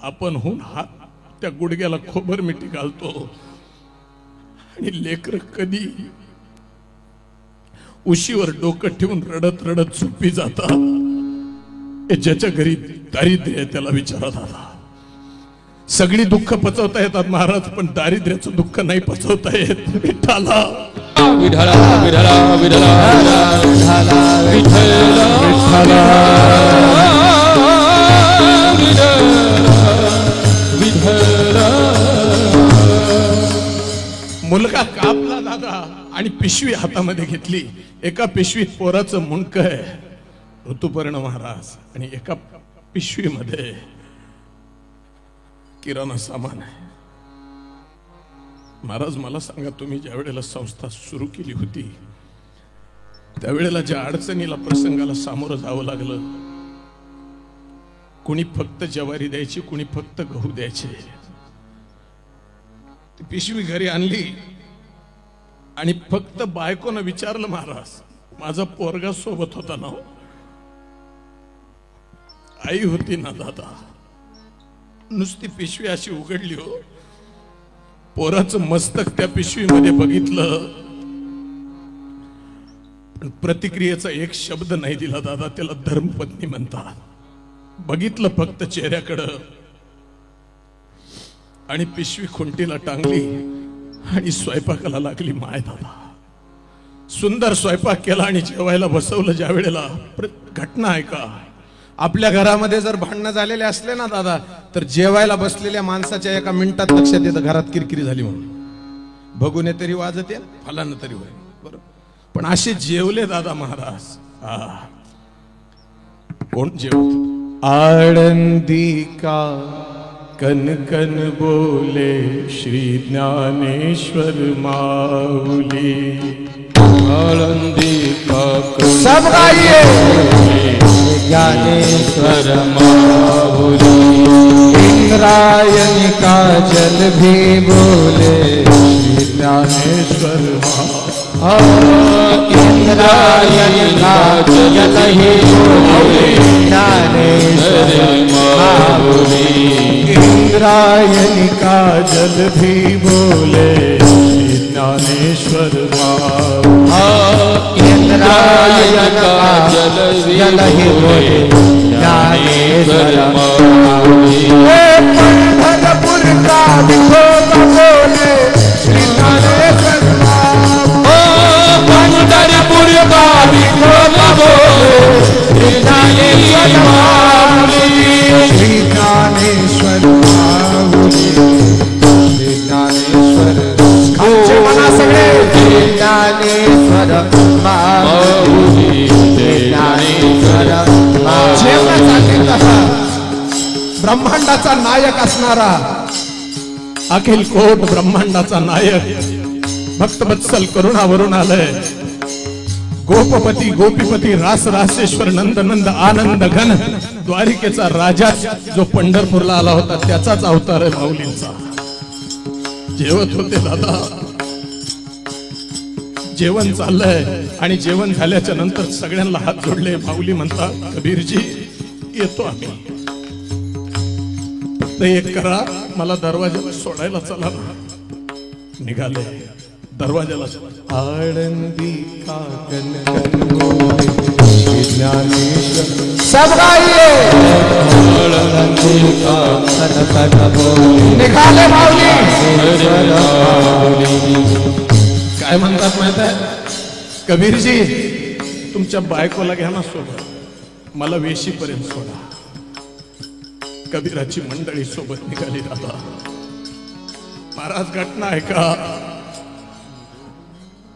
आपण होऊन हात त्या गुडघ्याला खोबर मिठी घालतो आणि लेकर कधी उशीवर डोकं ठेवून रडत रडत झोपी जातात. ज्याच्या घरी दारिद्र्य आहे त्याला विचारा दादा. सगळी दुःख पचवता येतात महाराज, पण दारिद्र्याचं दुःख नाही पचवता येत. विठ्ठला विठला विठला विठला मुलगा कापला दादा आणि पिशवी हातामध्ये घेतली. एका पिशवीत पोराचं मुंडक आहे ऋतुपर्ण महाराज, आणि एका पिशवीमध्ये किराणा सामान आहे. महाराज मला सांगा, तुम्ही ज्या वेळेला संस्था सुरू केली होती त्यावेळेला ज्या अडचणीला प्रसंगाला सामोरं जावं लागलं, कुणी फक्त ज्वारी द्यायची, कुणी फक्त गहू द्यायचे. ती पिशवी घरी आणली आणि फक्त बायकोनं विचारलं, महाराज माझा पोरगा सोबत होता ना? आई होती ना दादा? नुसती पिशवी अशी उघडली हो, पोराचं मस्तक त्या पिशवीमध्ये बघितलं, पण प्रतिक्रियेचा एक शब्द नाही दिला दादा. त्याला धर्मपत्नी म्हणतात. बघितलं फक्त चेहऱ्याकडं आणि पिशवी खुंटीला टांगली आणि स्वयंपाकाला लागली. माय दादा सुंदर स्वयंपाक केला आणि जेवायला बसवलं. ज्या वेळेला घटना आहे का, आपल्या घरामध्ये जर भांडणं झालेले असले ना दादा, तर जेवायला बसलेल्या माणसाच्या एका मिनिटात लक्षात येतं घरात किरकिरी झाली म्हणून. भगुने तरी वाजते, फलानं तरी होय, बरोबर. पण असे जेवले दादा महाराज. कोण जेवत? आळंदी का कन कन बोले श्री ज्ञानेश्वर माऊली. आळंदी का सब गाइए ज्ञानेश्वर माऊली. इंद्रायणी का जल भी बोले श्री ज्ञानेश्वर इंद्रायणी का जल ही बोले ज्ञानेश्वर माऊली. इंद्रायणी का जल भी बोले श्री ज्ञानेश्वर माऊली. इंद्रायणी का जल ही बोले ज्ञानेश्वर माऊली. पंढरपुर का विठोबा बोले श्री ज्ञानेश्वर पंढरपुर का विठोबा बोले श्री ज्ञानेश्वर माऊली. श्री ज्ञानेश्वर माऊली. श्री ज्ञानेश्वर खालचे म्हणा सगळे श्री ज्ञानेश्वर माऊली. श्री ज्ञानेश्वर जेवणासाठी कसा ब्रह्मांडाचा नायक असणारा, अखिल कोट ब्रह्मांडाचा नायक भक्तवत्सल करुणावरून आलंय. गोपपती गोपीपती रास रासेश्वर नंद नंद आनंद घन द्वारिकेचा राजा जो पंढरपूरला आला होता त्याचाच अवतार आहे माऊलींचा. जेवत होते दादा, जेवण चाललंय आणि जेवण झाल्याच्या नंतर सगळ्यांना हात जोडले. माऊली म्हणतात, कबीरजी येतो आम्ही, फक्त एक करा, मला दरवाजाला सोडायला चला ना. निघाले दरवाजाला. आळंदी का कन कन बोले श्री ज्ञानेश्वर. सब गाइए निघाले माऊली. काय म्हणतात माहित आहे, कबीरजी तुमच्या बायकोला घ्या ना सोबत, मला वेशीपर्यंत सोडा. कबीराची मंडळी सोबत निघाली दादा. महाराज घटना आहे का,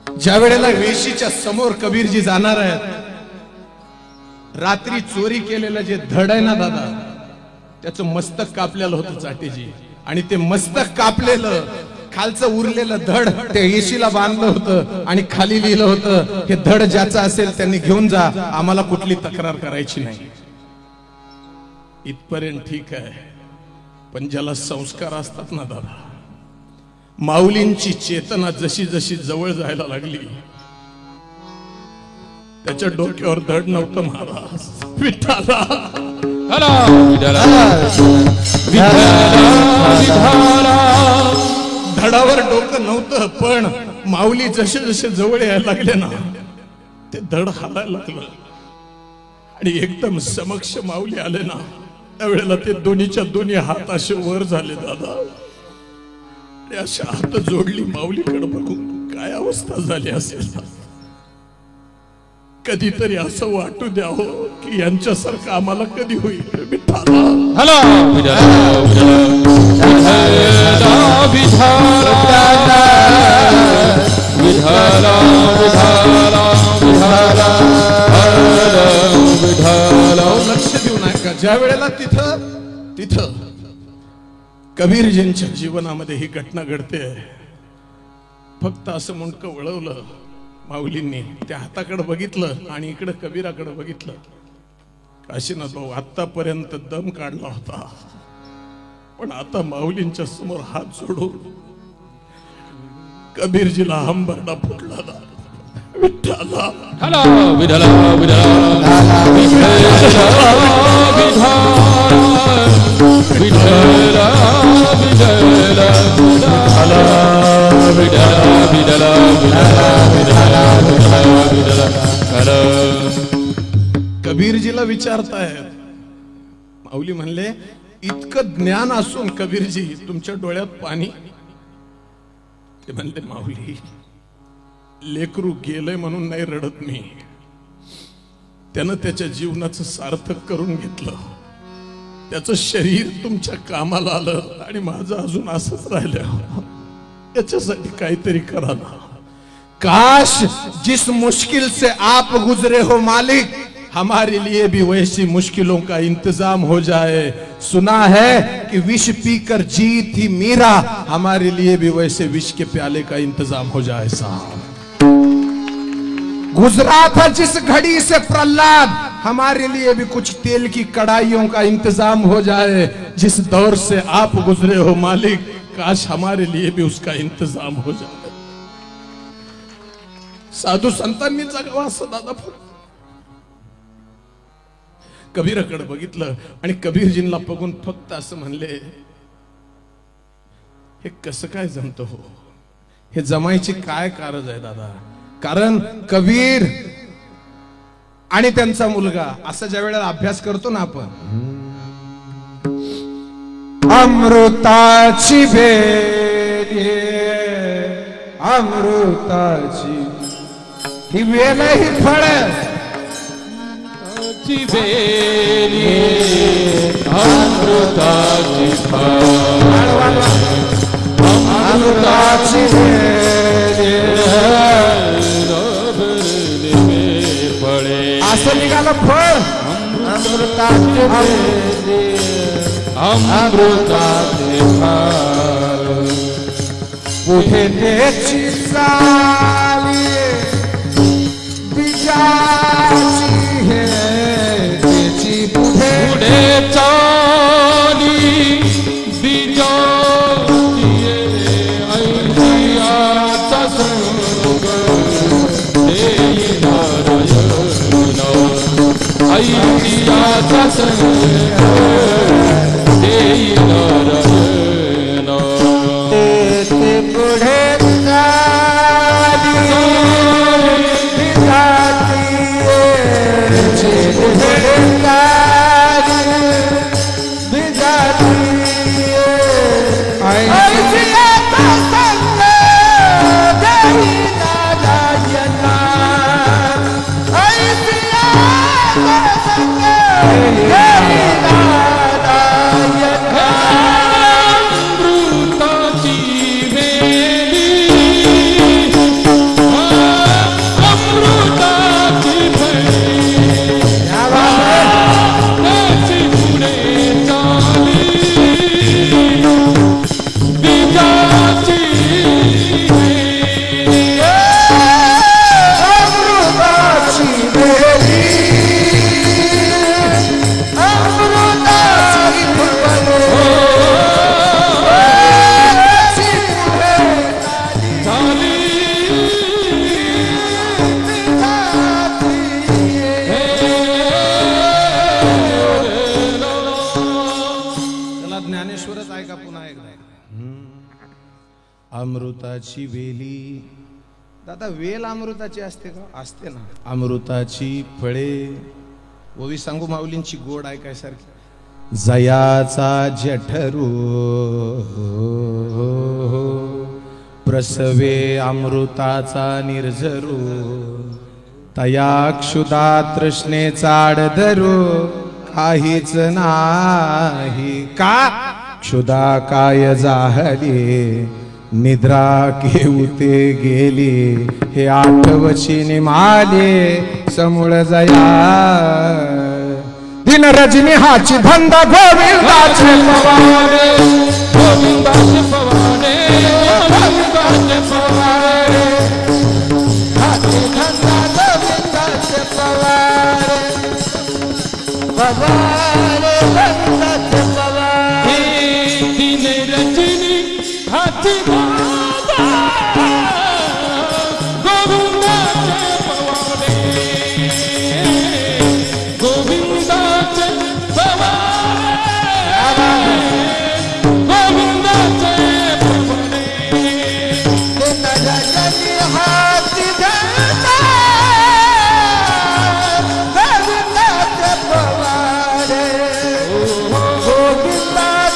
ज्या वेळेला वेशीच्या समोर कबीरजी जाणार आहेत, रात्री चोरी केलेलं जे धड आहे ना दादा, त्याचं मस्तक कापलेलं होतं चाटेजी, आणि ते मस्तक कापलेलं खालचं उरलेलं धड ते येशीला बांधलं होतं आणि खाली लिहिलं होतं, हे धड ज्याचं असेल त्यांनी घेऊन जा, आम्हाला कुठली तक्रार करायची नाही. इथपर्यंत ठीक आहे, पण ज्याला संस्कार असतात ना दादा, माऊलींची चेतना जशी जशी जवळ जायला लागली, त्याच्या डोक्यावर धड नव्हतं महाराज. विठ्ठला धडावर डोकं नव्हतं, पण माऊली जसे जसे जवळ यायला लागले ना, ते धड हालायला लागलं आणि एकदम समक्ष माऊली आले ना, त्यावेळेला ते दोन्हीच्या दोन्ही हात असे वर झाले दादा. आणि अशी हात जोडली माऊलीकडे बघून. काय अवस्था झाली असेल. कधीतरी असं वाटू द्यावं की यांच्यासारखं आम्हाला कधी होईल. विठ्ठला हॅलो लक्ष देऊ नका. ज्या वेळेला तिथं कबीरजींच्या जीवनामध्ये ही घटना घडते, फक्त असं मुंडकं वळवलं माऊलींनी, त्या हाताकडे बघितलं आणि इकडे कबीराकडे बघितलं. काशीनाथ भाऊ आतापर्यंत दम काढला होता, पण आता माऊलींच्या समोर हात जोडून कबीरजीला हंबरडा फुटला. विठ्ठला हॅलो विठला विठला कबीरजीला विचारतायत. माऊली म्हणले, इतकं ज्ञान असून कबीरजी तुमच्या डोळ्यात पाणी. ते म्हणले, माऊली लेकरू गेलंय म्हणून नाही रडत मी, त्यानं त्याच्या जीवनाचं सार्थक करून घेतलं, त्याचं शरीर तुमच्या कामाला आलं आणि माझं अजून असंच राहिलं. याच्यासाठी काहीतरी करा ना. काश जिस मुश्किल से आप गुजरे हो मालिक, हमारे लिए भी वैसी मुश्किलों का इंतजाम हो जाए. सुना है कि विष पीकर जीत थी मीरा, हमारे लिए भी वैसे विष के प्याले का इंतजाम हो जाए. साहब गुजरा था जिस घड़ी से प्रहलाद, हमारे लिए भी कुछ तेल की कड़ाइयों का इंतजाम हो जाए. जिस दौर से आप गुजरे हो मालिक, काश हमारे लिए भी उसका इंतजाम हो जाए. साधू संतांनी जगावा असं दादा. कबीराकडे बघितलं आणि कबीरजींना बघून फक्त असं म्हणले, हे कसं काय जमतं हो, हे जमायची काय कारज आहे दादा. कारण कबीर आणि त्यांचा मुलगा असा ज्या वेळेला अभ्यास करतो ना आपण, अमृताची बेली अमृताची ही वेल ही फळ बेली अमृताची अमृताची फळे असं निघालं फळ. अमृताचे अमृताचे कुठे त्याची चाली बिजाची हे त्याची पुढे पुढे चाली बिजाची ऐतिहाचा संग देई नारायण, ऐतिहाचा संग देई नारायण. ते पुढे अमृताची वेली दादा वेल अमृताची असते का? असते ना. अमृताची फळे ओवी सांगू माऊलींची गोड ऐकायसारखी. जयाचा जठरू प्रसवे अमृताचा निर्झरू तया क्षुधा तृष्णेचा आडधरू काहीच नाही का क्षुधा काय जाहली निद्रा केऊते गेली हे आठवची निमाले समूळ जया दिन रजनी हाची धंदा गोविंदाचे पवारे गोविंदाचे पवारे गोविंदाचे पवारे हाती धंदा गोविंदाचे पवारे पवारे गोविंदाचे पवारे दिन रजनी हाती धंदा गोविंदाचे पवारे गोविंदाचे पवारे गोविंदाचे पवारे दिन रजनी हाती धंदा गोविंदाचे पवारे गोविंदाचे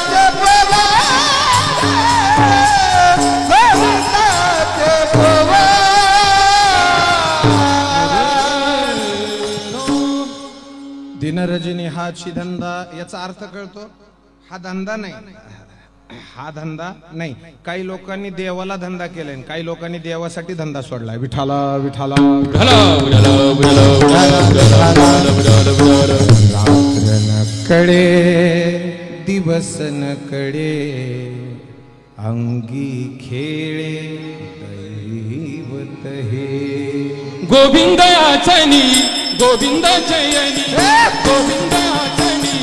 दिनरजनी हाची धंदा याचा अर्थ कळतो. हा धंदा नाही, हा धंदा नाही. काही लोकांनी देवाला धंदा केलाय, काही लोकांनी देवासाठी धंदा सोडलाय. विठाला विठाला रात्र न कडे दिवस न कडे अंगी खेळे दैवत हे गोविंदाचनी गोविंद जयनी गोविंदाचनी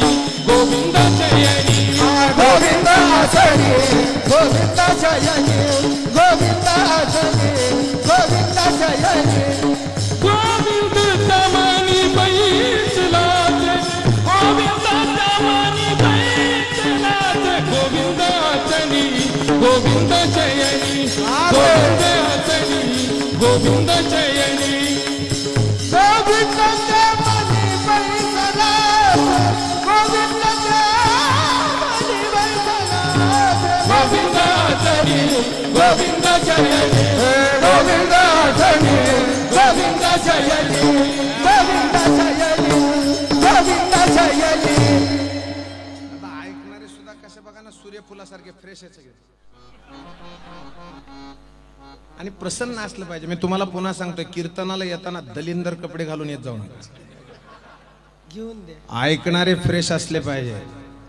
गोविंद जयनी गोविंदाचनी गोविंदा जयनी गोविंदाचनी गोविंदा जयनी गोविंद तमानी बैचलाचे गोविंद तमानी बैचलाचे गोविंदाचनी गोविंद जयनी गोविंदाचनी गोविंद जयनी गोविंदाचे मनी बैसला गोविंदाचे मनी बैसला गोविंदाचनी गोविंद जयनी गोविंदाचनी गोविंद जयनी गोविंदा जयनी गोविंदा जयनी. आता ऐकणारे सुद्धा कसे बघा ना सूर्यफुलासारखे फ्रेश याचे आणि प्रसन्न असलं पाहिजे. मी तुम्हाला पुन्हा सांगतोय कीर्तनाला येताना दलिंदर कपडे घालून येत जाऊ नका. घेऊन दे ऐकणारे फ्रेश असले पाहिजे.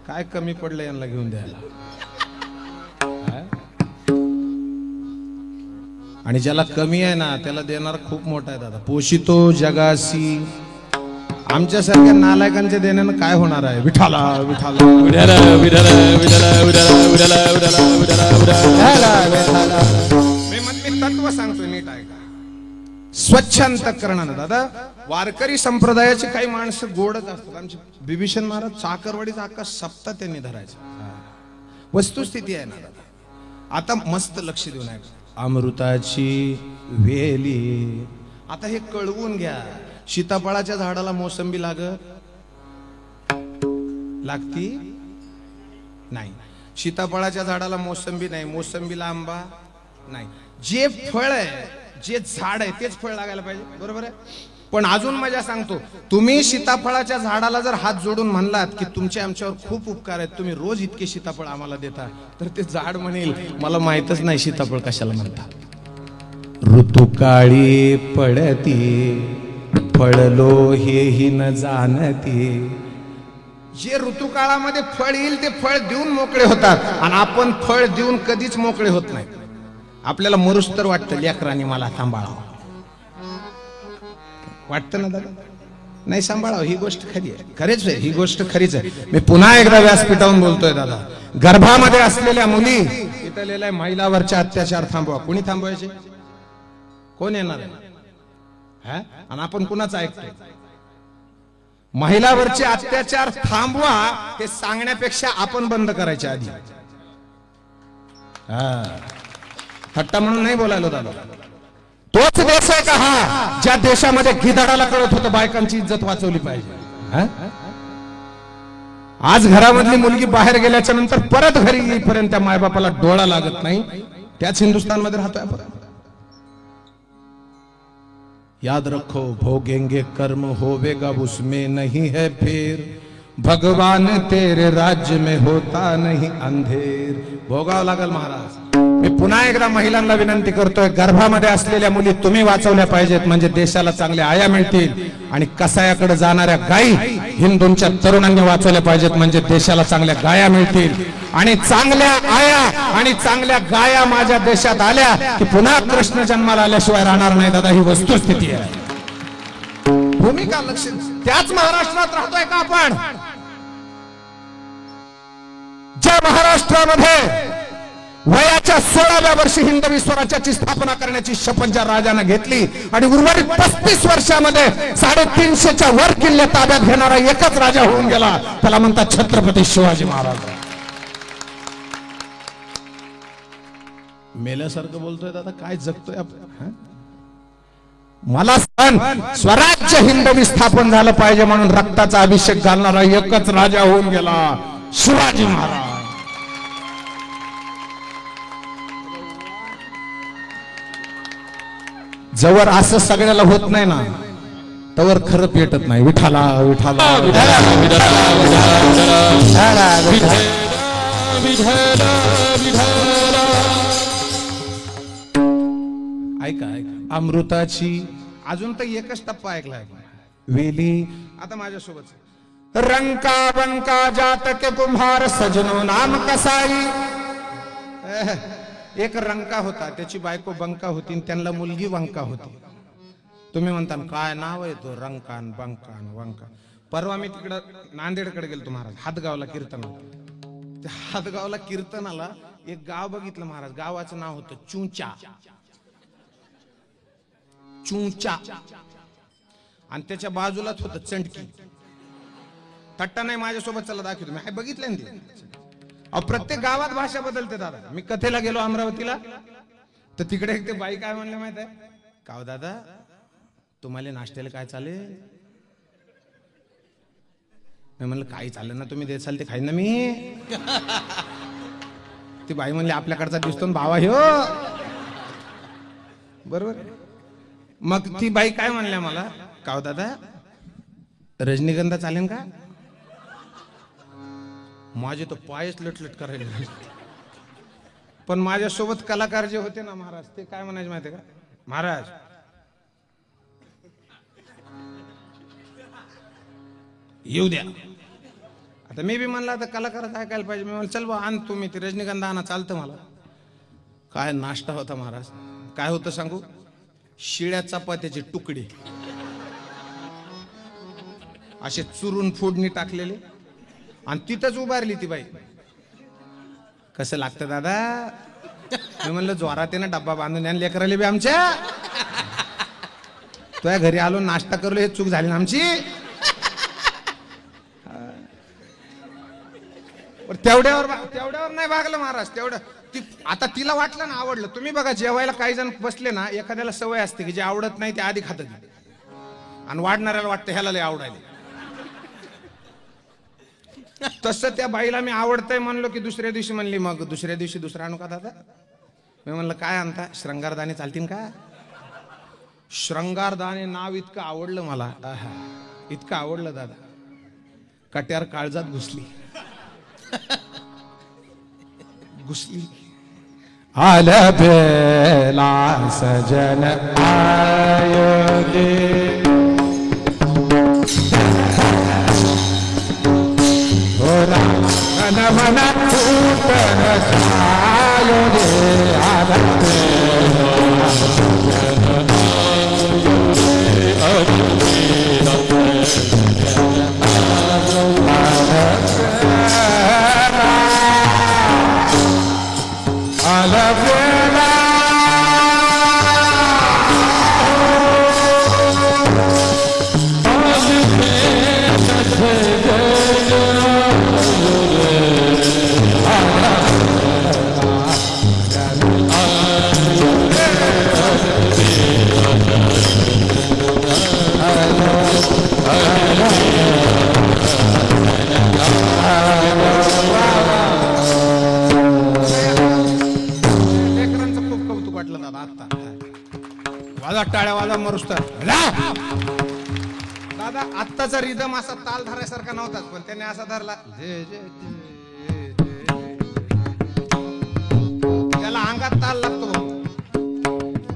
काय कमी पडलं यांना घेऊन द्यायला. आणि ज्याला कमी आहे ना त्याला देणार खूप मोठा आहे दादा. पोषितो जगासी आमच्यासारख्या नालायकांच्या देण्यानं काय होणार आहे. विठाला विठाला विठला विठला विठला विठला विठला विठला विठला विठला मी तत्व सांगतोय नीट ऐका. स्वच्छ अंतःकरणानं दादा वारकरी संप्रदायाची काही माणसं गोडच असतात. आमचे बिभीषण महाराज चाकरवाडीचा अख्खा सप्ताह त्यांनी धरायचा. वस्तुस्थिती आहे ना दादा. आता मस्त लक्ष देऊन ऐका. अमृताची वेली आता हे कळवून घ्या. सीताफळाच्या झाडाला मोसंबी लागती नाही. सीताफळाच्या झाडाला मोसंबी नाही, मोसंबीला आंबा नाही. जे फळ आहे जे झाड आहे तेच फळ लागायला पाहिजे. बरोबर आहे. पण अजून मजा सांगतो. तुम्ही सीताफळाच्या झाडाला जर हात जोडून म्हणलात की तुमचे आमच्यावर खूप उपकार आहेत, तुम्ही रोज इतके सीताफळ आम्हाला देता, तर ते झाड म्हणेल मला माहितच नाही सीताफळ कशाला म्हणतात. ऋतुकाळी पडती फळलो हेही न जाणती. जे ऋतुकाळामध्ये फळ येईल ते फळ देऊन मोकळे होतात आणि आपण फळ देऊन कधीच मोकळे होत नाही. आपल्याला मरुस तर वाटतं लेकरांनी मला सांभाळावं वाटतं ना दादा. नाही सांभाळावं ही गोष्ट खरी आहे. खरेच आहे ही गोष्ट खरीच आहे. मी पुन्हा एकदा व्यासपीठावरून बोलतोय दादा. गर्भामध्ये असलेल्या मुली इथं लिहिलंय महिलावरचे अत्याचार थांबवा. कोणी थांबवायचे? कोण येणार आहे? आणि आपण कुणाच ऐकतोय? महिलावरचे अत्याचार थांबवा हे सांगण्यापेक्षा आपण बंद करायचे आधी. थट्टा म्हणून नाही बोलायलो दादा. तोच देश आहे का हा ज्या देशामध्ये गिधाडाला कळत होतं बायकांची इज्जत वाचवली पाहिजे? हा? आज घरामधली मुलगी बाहेर गेल्याच्या नंतर परत घरी येईपर्यंत त्या मायबापाला डोळा लागत नाही. त्याच हिंदुस्थानमध्ये राहतोय आपण. याद रखो भोगेंगे कर्म होवेगा उसमें नहीं है फेर, भगवान तेरे राज्य में होता नहीं अंधेर. भोगावं लागल महाराज. मी पुन्हा एकदा महिलांना विनंती करतोय, गर्भामध्ये असलेल्या मुली तुम्ही वाचवल्या पाहिजेत, म्हणजे देशाला चांगल्या आया मिळतील. आणि कसायाकडे जाणाऱ्या गायी हिंदूंच्या तरुणांनी वाचवल्या पाहिजेत, म्हणजे देशाला चांगल्या गाया मिळतील. आणि चांगल्या आया आणि चांगल्या गाया माझ्या देशात आल्या की पुन्हा कृष्ण जन्माला आल्याशिवाय राहणार नाही. दादा, ही वस्तुस्थिती आहे. भूमिका लक्ष. त्याच महाराष्ट्रात राहतोय का आपण? ज्या महाराष्ट्रामध्ये वयाच्या 16व्या वर्षी हिंदवी स्वराज्याची स्थापना करण्याची शपथ ज्या राजाने घेतली आणि उर्वरित 35 वर्षामध्ये 350च्या वर किल्ले ताब्यात घेणारा एकच राजा होऊन गेला, त्याला म्हणतात छत्रपती शिवाजी महाराज. मेल्यासारखं बोलतोय दादा, काय जगतोय आपण? मला सांग, स्वराज्य हिंदवी स्थापन झालं पाहिजे म्हणून रक्ताचा अभिषेक घालणारा एकच राजा होऊन गेला, शिवाजी महाराज. जवळ असं सगळ्याला होत नाही ना, तवर खरं पेटत नाही. विठाला विठाला ऐका ऐका, अमृताची अजून तर एकच टप्पा ऐकलाय. वेली आता माझ्यासोबत. रंका बंका जात के कुंभार सजनो नाम कसाई. एक रंका होता, त्याची बायको बंका होती, त्यांना मुलगी वंका होती. तुम्ही म्हणता काय नाव आहे तो, रंकान बंकान वंका. परवा मी तिकडं नांदेडकडे गेलो महाराज, हातगावला कीर्तनाला. त्या हातगावला कीर्तनाला एक गाव बघितलं महाराज. गावाचं नाव होतं चुंचा. चुंचा. आणि त्याच्या बाजूलाच होतं चंडकी. थट्टा नाही, माझ्यासोबत चला दाखवतो. मी बघितलं ना ते. प्रत्येक गावात भाषा बदलते दादा. मी कथेला गेलो अमरावतीला, तर तिकडे एक ते बाई काय म्हणले माहित आहे का, दादा तुम्हाला नाश्त्याला काय चालेल? मी म्हणलं काही चालेल ना, तुम्ही देसाल ते खाईन ना मी. ती बाई म्हणली आपल्याकडचा दिसतो ना भावा ह्यो. बरोबर. मग ती बाई काय म्हणल्या मला, का दादा रजनीगंधा चालेल का? माझे तो पायच लटलट करायला. पण माझ्यासोबत कलाकार जे होते ना महाराज, ते काय म्हणायचे माहिती का, महाराज येऊ द्या. आता मी बी म्हणला आता कलाकारच ऐकायला पाहिजे. मी म्हणलं चल बा आण तुम्ही ते रजनीगंधा आणा, चालतं मला. काय नाश्ता होता महाराज. काय होतं सांगू, शिळ्या चपात्याचे तुकडे असे चुरून फोडणी टाकलेले, आणि तिथंच उभारली ती बाई. कसं लागतं दादा? मी म्हणलं जोरात आहे ना, डब्बा बांधून या लेकराले बी आमच्या. तुझ्या घरी आलो नाश्ता करलो, हे चूक झाली ना आमची. तेवढ्यावर नाही भागलं महाराज. तेवढं आता तिला वाटलं ना आवडलं. तुम्ही बघा जेवायला काही जण बसले ना, एखाद्याला सवय असते की जे आवडत नाही ते आधी खात, आणि वाढणाऱ्याला वाटतं ह्याला लय आवडायला. तसं त्या बाईला मी आवडतंय म्हणलो की दुसऱ्या दिवशी म्हणली, मग दुसऱ्या दिवशी दुसरा आणू का दादा? मी म्हणलं काय आणता? श्रंगारदाणे चालतील का? श्रंगारदाणे नाव इतकं आवडलं मला, इतकं आवडलं दादा, कट्यार काळजात घुसली. घुसली. आल्या बेला सजन आयो दे, मन मन फूटन छायो दे. वाटलं दादा आत्ता वाजा टाळ्या वाजा मरुस्तर दादा आत्ताचा रिदम असा ताल धरायसारखा नव्हताच पण त्याने असा धरला त्याला अंगात ताल लागतो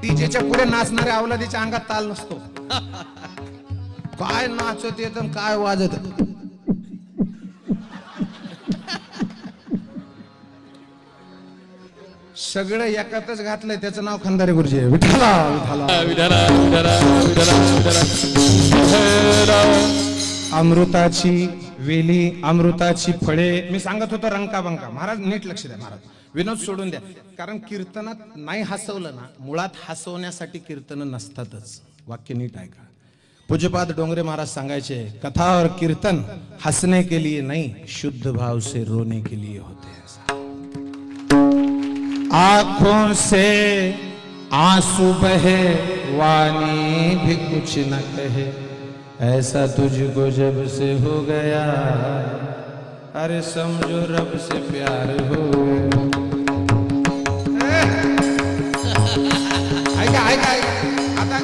डीजेच्या पुढे नाचणाऱ्या अवलादीच्या अंगात ताल नसतो काय नाचत येत काय वाजत सगळं एकातच घातलंय त्याचं नाव खंदारे गुरुजी आहे. विठ्ठला विठ्ठला विठला विठला विठला विठला अमृताची वेली अमृताची फळे मी सांगत होतो रंका बंका महाराज नीट लक्ष द्या महाराज विनोद सोडून द्या कारण कीर्तनात नाही हसवलं ना मुळात हसवण्यासाठी कीर्तन नसतातच वाक्य नीट ऐका पूज्यपाद डोंगरे महाराज सांगायचे कथा और कीर्तन हंसने के लिए नहीं शुद्ध भाव से रोने के लिए होते हैं आंखों से आंसू बहे वाणी भी कुछ न कहे ऐसा तुझको जब से हो गया अरे समझो रब से प्यार हो ऐका ऐका आता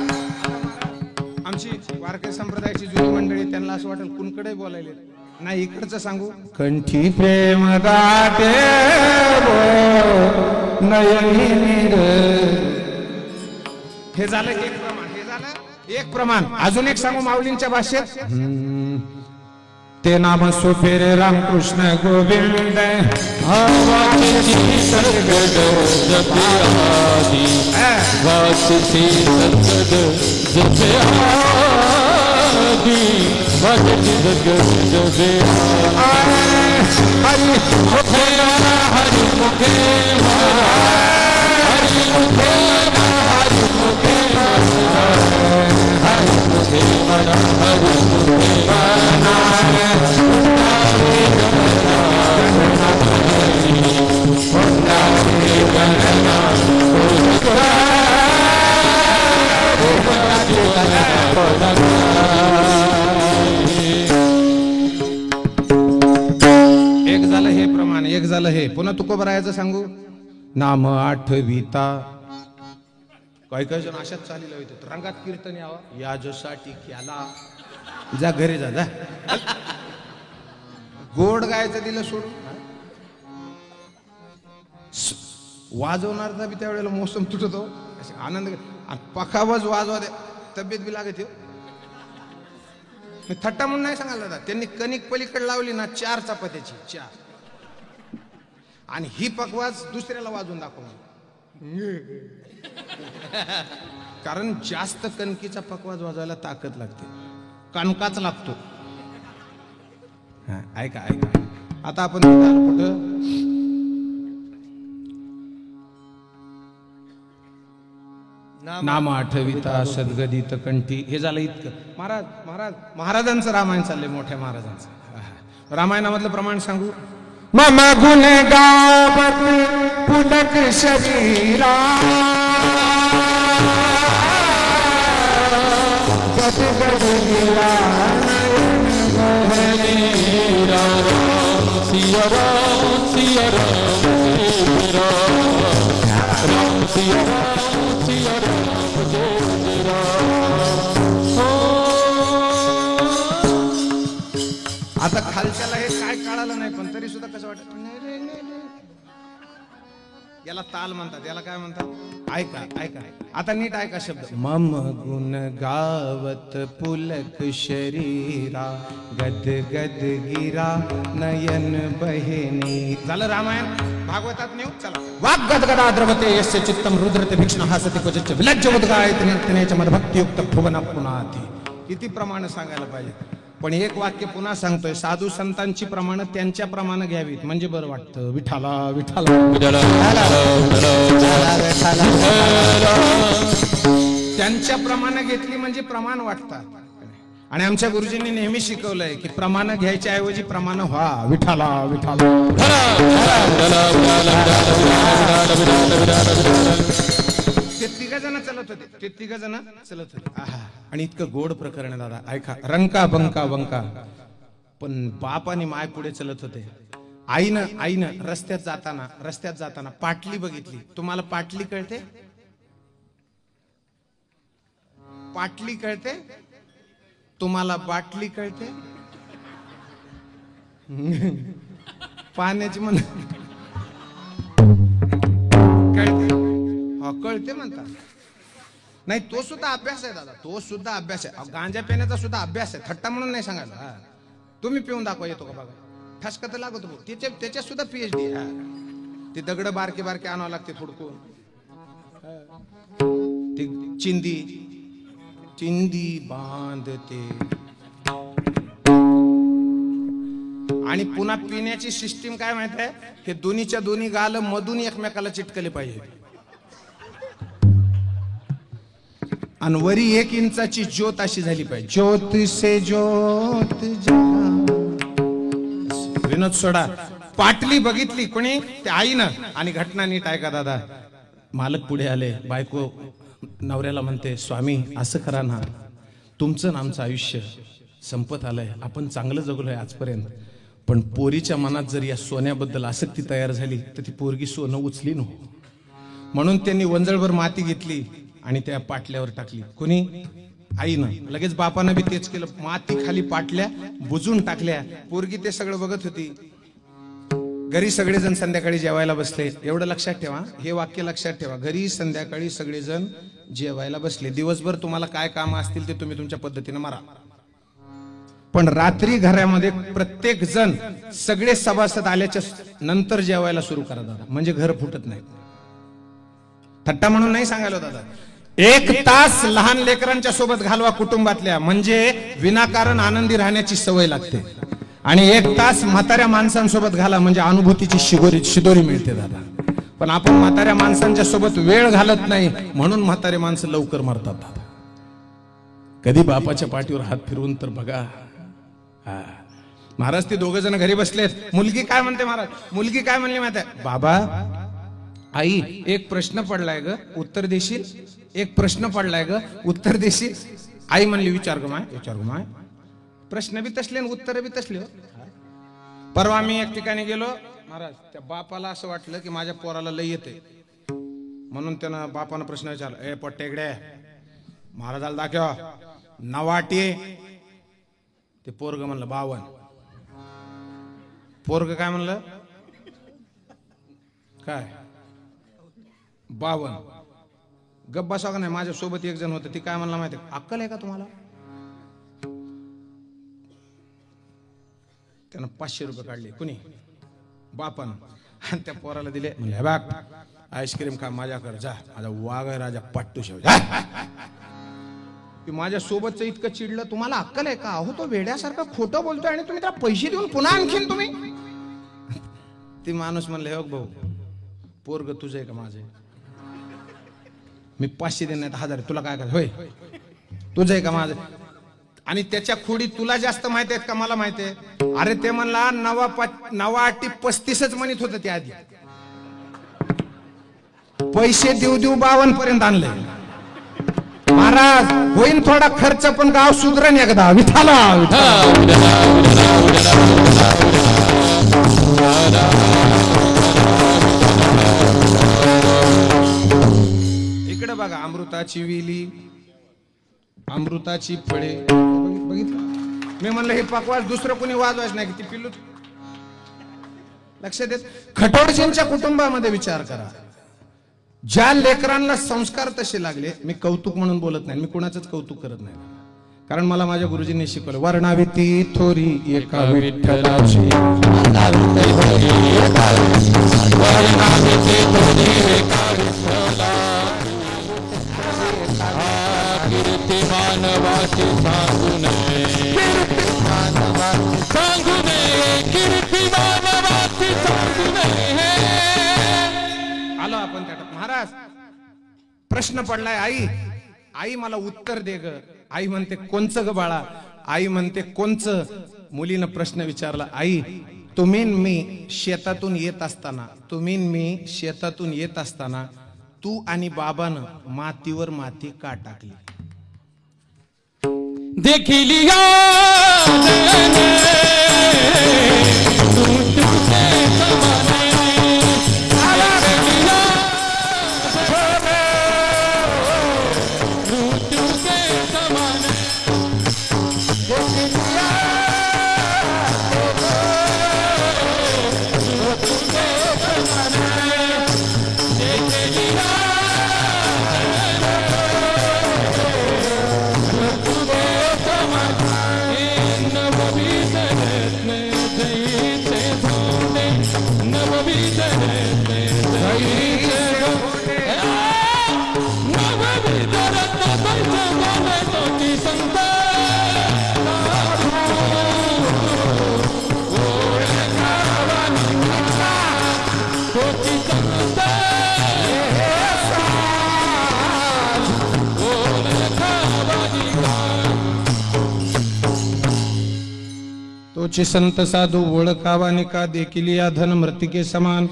आमची वारकरी संप्रदायाची जुनी मंडळी त्यांना असं वाटेल कुणकडे बोलायले नाही इकडचं सांगू कंठी प्रेम गाते नयनी नीर हे झालं एक प्रमाण हे झालं एक प्रमाण अजून एक सांगू माऊलींच्या भाषेत ते नाम सोपेरे रामकृष्ण गोविंद एक झालं हे प्रमाण एक झालं हे पुन्हा तुकोबरायाचं सांगू नाम आठविता काही काही जण अशाच चालीला होते रंगात कीर्तन यावं या जोसाठी केला जा घरी जा जा गोड गायचं दिलं सोडून वाजवणार बी त्यावेळेला मोसम तुटतो आनंद पखावज वाजवा दे तब्येत बी लागत मी थट्टा म्हणून नाही सांगायला दादा त्यांनी कणिक पलीकडे लावली ना 4 चपात्याची 4 आणि ही पकवाज दुसऱ्याला वाजून दाखव कारण जास्त कणकीचा पकवाज वाजवायला ताकद लागते कणकाच लागतो ऐका ऐका आता आपण कुठं नाम आठविता सद्गदित कंठी हे झालं इतकं महाराज महाराज महाराजांचं रामायण चाललंय मोठ्या महाराजांचं रामायणामधलं प्रमाण सांगू मम गुण गावत पुलक शरीरा सिया राम सिया राम राम सिया राम सिया आता खालच्याला हे काय कळालं नाही पण तरी सुद्धा कसं वाटत याला ताल म्हणतात याला काय म्हणतात ऐका ऐका आता नीट ऐका शब्द मम गुण गावत पुलक शरीरा गद गद गिरा नयन बहिनी झालं रामायण भागवतात नेऊ चला वाग गद गदा द्रवते यस्य चित्तम रुद्रते भीक्ष्ण हासते क्वचित विलज्ज उद्गायते निर्तनेच मद भक्तियुक्त भुवन पुनाती किती प्रमाण सांगायला पाहिजे पण एक वाक्य पुन्हा सांगतोय साधू संतांची प्रमाण त्यांच्या प्रमाणे घ्यावीत म्हणजे बरं वाटतं विठाला विठाला त्यांच्या प्रमाणे घेतली म्हणजे प्रमाण वाटतात आणि आमच्या गुरुजींनी नेहमी शिकवलंय की प्रमाण घ्यायच्या ऐवजी प्रमाण व्हा विठाला विठाला ते तिघ जण चलत होते आणि इतकं गोड प्रकरण दादा ऐका रंका बंका वंका पण बाप आणि माय पुढे चलत होते आईनं रस्त्यात जाताना पाटली बघितली तुम्हाला पाटली कळते पाटली कळते, तुम्हाला बाटली कळते, पाण्याची म्हण कळते, हो कळते म्हणतात. नाही तो सुद्धा अभ्यास आहे दादा, तो सुद्धा अभ्यास आहे. गांजा पिण्याचा सुद्धा अभ्यास आहे, थट्टा म्हणून नाही सांगायला. तुम्ही पिऊन दाखवा, येतो का बघा, ठसका तर लागतो. त्याच्यात सुद्धा PhD आहे. ते दगड बारके बारके आणावं लागते थोडकून, ते चिंदी बांधते. आणि पुन्हा पिण्याची सिस्टीम काय माहित आहे, हे दोन्हीच्या दोन्ही गाल मधून एकमेकाला चिटकले पाहिजे. आणि वरी 1 इंचाची ज्योत अशी झाली पाहिजे. ज्योत से ज्योत विनोद सोडा. पाटली बघितली कोणी, ते आईनं. आणि घटना नीट ऐका दादा. मालक पुढे आले, बायको नवऱ्याला म्हणते, स्वामी असं करा ना, तुमचं आणि आमचं आयुष्य संपत आलंय, आपण चांगलं जगलोय आजपर्यंत, पण पोरीच्या मनात जर या सोन्याबद्दल आसक्ती तयार झाली तर ती पोरगी सोनं उचली न. म्हणून त्यांनी वंजळभर माती घेतली आणि त्या पाटल्यावर टाकली. कोणी, आईनं. लगेच बापानं बी तेच केलं, माती खाली पाटल्या बुजून टाकल्या. पोरगी ते सगळं बघत होती. घरी सगळेजण संध्याकाळी जेवायला बसले. एवढं लक्षात ठेवा, हे वाक्य लक्षात ठेवा. घरी संध्याकाळी सगळेजण जेवायला बसले. दिवसभर तुम्हाला काय काम असतील ते तुम्ही तुमच्या पद्धतीने मारा, पण रात्री घरामध्ये प्रत्येक जण सगळे सभासद आल्याच्या नंतर जेवायला सुरू करा दादा, म्हणजे घर फुटत नाही. थट्टा म्हणून नाही सांगायला दादा. 1 तास लहान लेकरांच्या सोबत घालवा कुटुंबातल्या, म्हणजे विनाकारण आनंदी राहण्याची सवय लागते. आणि 1 तास म्हाताऱ्या माणसांसोबत घाला, म्हणजे अनुभूतीची शिदोरी मिळते दादा. पण आपण म्हाताऱ्या माणसांच्या सोबत वेळ घालत नाही, म्हणून म्हातारे माणसं लवकर मरतात दादा. कधी बापाच्या पाठीवर हात फिरवून तर बघा. महाराज ते 2 जण घरी बसलेत. मुलगी काय म्हणते महाराज, मुलगी काय म्हणली माहिती आहे, बाबा आई 1 प्रश्न पडलाय ग, उत्तर देशील. 1 प्रश्न पडलाय ग, उत्तर देशील. आई म्हणली, विचार ग माय, विचार ग माय. प्रश्न बी तसले आणि उत्तर बी तसले. परवा मी एक ठिकाणी गेलो महाराज, त्या बापाला असं वाटलं की माझ्या पोराला लय येते, म्हणून त्यानं बापानं प्रश्न विचारला, ए पोट्टेकडे महाराजाला दाखव 9 ते पोरग म्हणलं 52. पोरग काय म्हणलं, काय 52. गप्प बसा का नाही. माझ्या सोबत एक जण होतं, ती काय म्हणला माहिती, अक्कल आहे का तुम्हाला. त्यानं 500 रुपये काढले, कुणी, बापानं, आणि त्या पोराला दिले. म्हणले, बघ आईस्क्रीम खा, माझ्याकडे जा, माझा वाघ आहे राजा पट्टू शेव. माझ्या सोबतच इतकं चिडलं, तुम्हाला अक्कल आहे का, अहो तो वेड्यासारखं खोटं बोलतोय आणि तुम्ही त्याला पैसे देऊन पुन्हा आणखीन तुम्ही. ती माणूस म्हणले, हो भाऊ पोरग तुझं आहे का माझे, मी 500 देण्यात 1000, तुला काय करायचं, होय तुझं आहे का माझं. आणि त्याच्या खोडी तुला जास्त माहिती आहेत का मला माहिती आहे. अरे ते म्हणला 9 35 म्हणत होतं. त्या आधी पैसे देऊ 52 पर्यंत आणले. महाराज होईन थोडा खर्च, पण गाव सुधरण एकदा. विठाला इकडे बघा, अमृताची विली, अमृताची फळे. बघितलं मी म्हणलं, हे पकवास दुसरं कोणी वाजवायच नाही, की ती पिल्लू. लक्षात देत. खटोळजींच्या कुटुंबामध्ये विचार करा, ज्या लेकरांना संस्कार तसे लागले. मी कौतुक म्हणून बोलत नाही, मी कुणाचंच कौतुक करत नाही, कारण मला माझ्या गुरुजींनी शिकवलं, वर्णावी ती थोरी एका विठ्ठलाची, मानवाची सांगू नये, सांगू नये, कीर्ती मानवाची सांगू नये. आलो आपण त्यात. महाराज प्रश्न पडलाय, आई आई मला उत्तर दे ग. आई म्हणते, कोणचं ग बाळा. आई म्हणते, कोणचं. मुलीनं प्रश्न विचारला, आई तुम्ही मी शेतातून येत असताना, तुम्ही मी शेतातून येत असताना तू आणि बाबानं मातीवर माती का टाकली. देखिलिया तोची संत साधू ओळखावा निका देखील या धन मृतिके समान.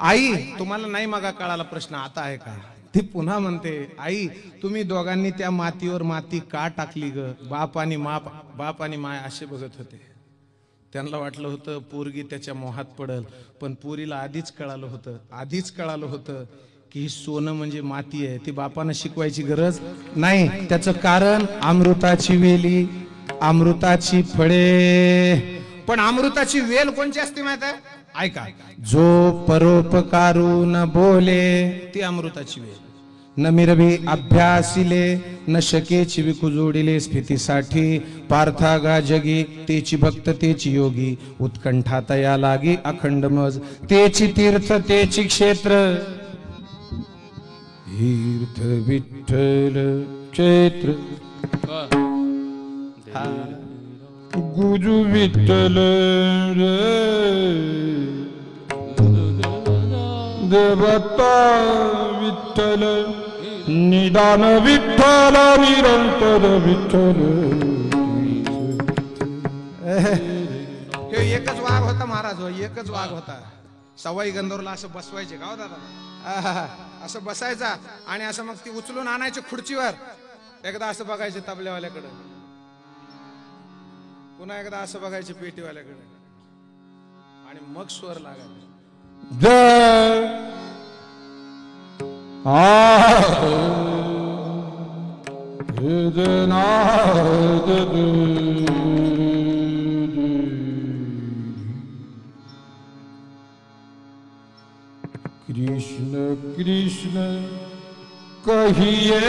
आई तुम्हाला नाही मगा कळाला प्रश्न आता आहे का? ती पुन्हा म्हणते आई तुम्ही दोघांनी त्या मातीवर माती का टाकली ग? बाप आणि माय असे बघत होते. त्यांना वाटलं होतं पोरगी त्याच्या मोहात पडल, पण पोरीला आधीच कळालं होतं की ही सोनं म्हणजे माती आहे. ती बापानं शिकवायची गरज नाही. त्याचं कारण अमृताची वेली, अमृताची फळे. पण अमृताची वेल कोणची असते माहित आहे? ऐका, जो परोपकारू न बोले ती अमृताची वेल. न मिरवी अभ्यासिले न शकेची विकुजोडिले स्फितीसाठी पार्थागा जगी तेची भक्त तेची योगी उत्कंठा तया लागी अखंड मज तेची तीर्थ तेची क्षेत्र तीर्थ विठ्ठल क्षेत्र गुरु विठ्ठल देवता विठ्ठल निदान विठ्ठल निरंतर विठ्ठल. एकच वाघ होता महाराज, एकच वाघ होता. सवाई गंधर्वला असं बसवायचे का हो दादा? असं बसायचा आणि असं मग ती उचलून आणायची खुर्चीवर. एकदा असं बघायचे तबल्यावाल्याकडे, पुन्हा एकदा असं बघायचे पेटीवाल्याकडे आणि मग स्वर लागायचे. कृष्ण कृष्ण कहिए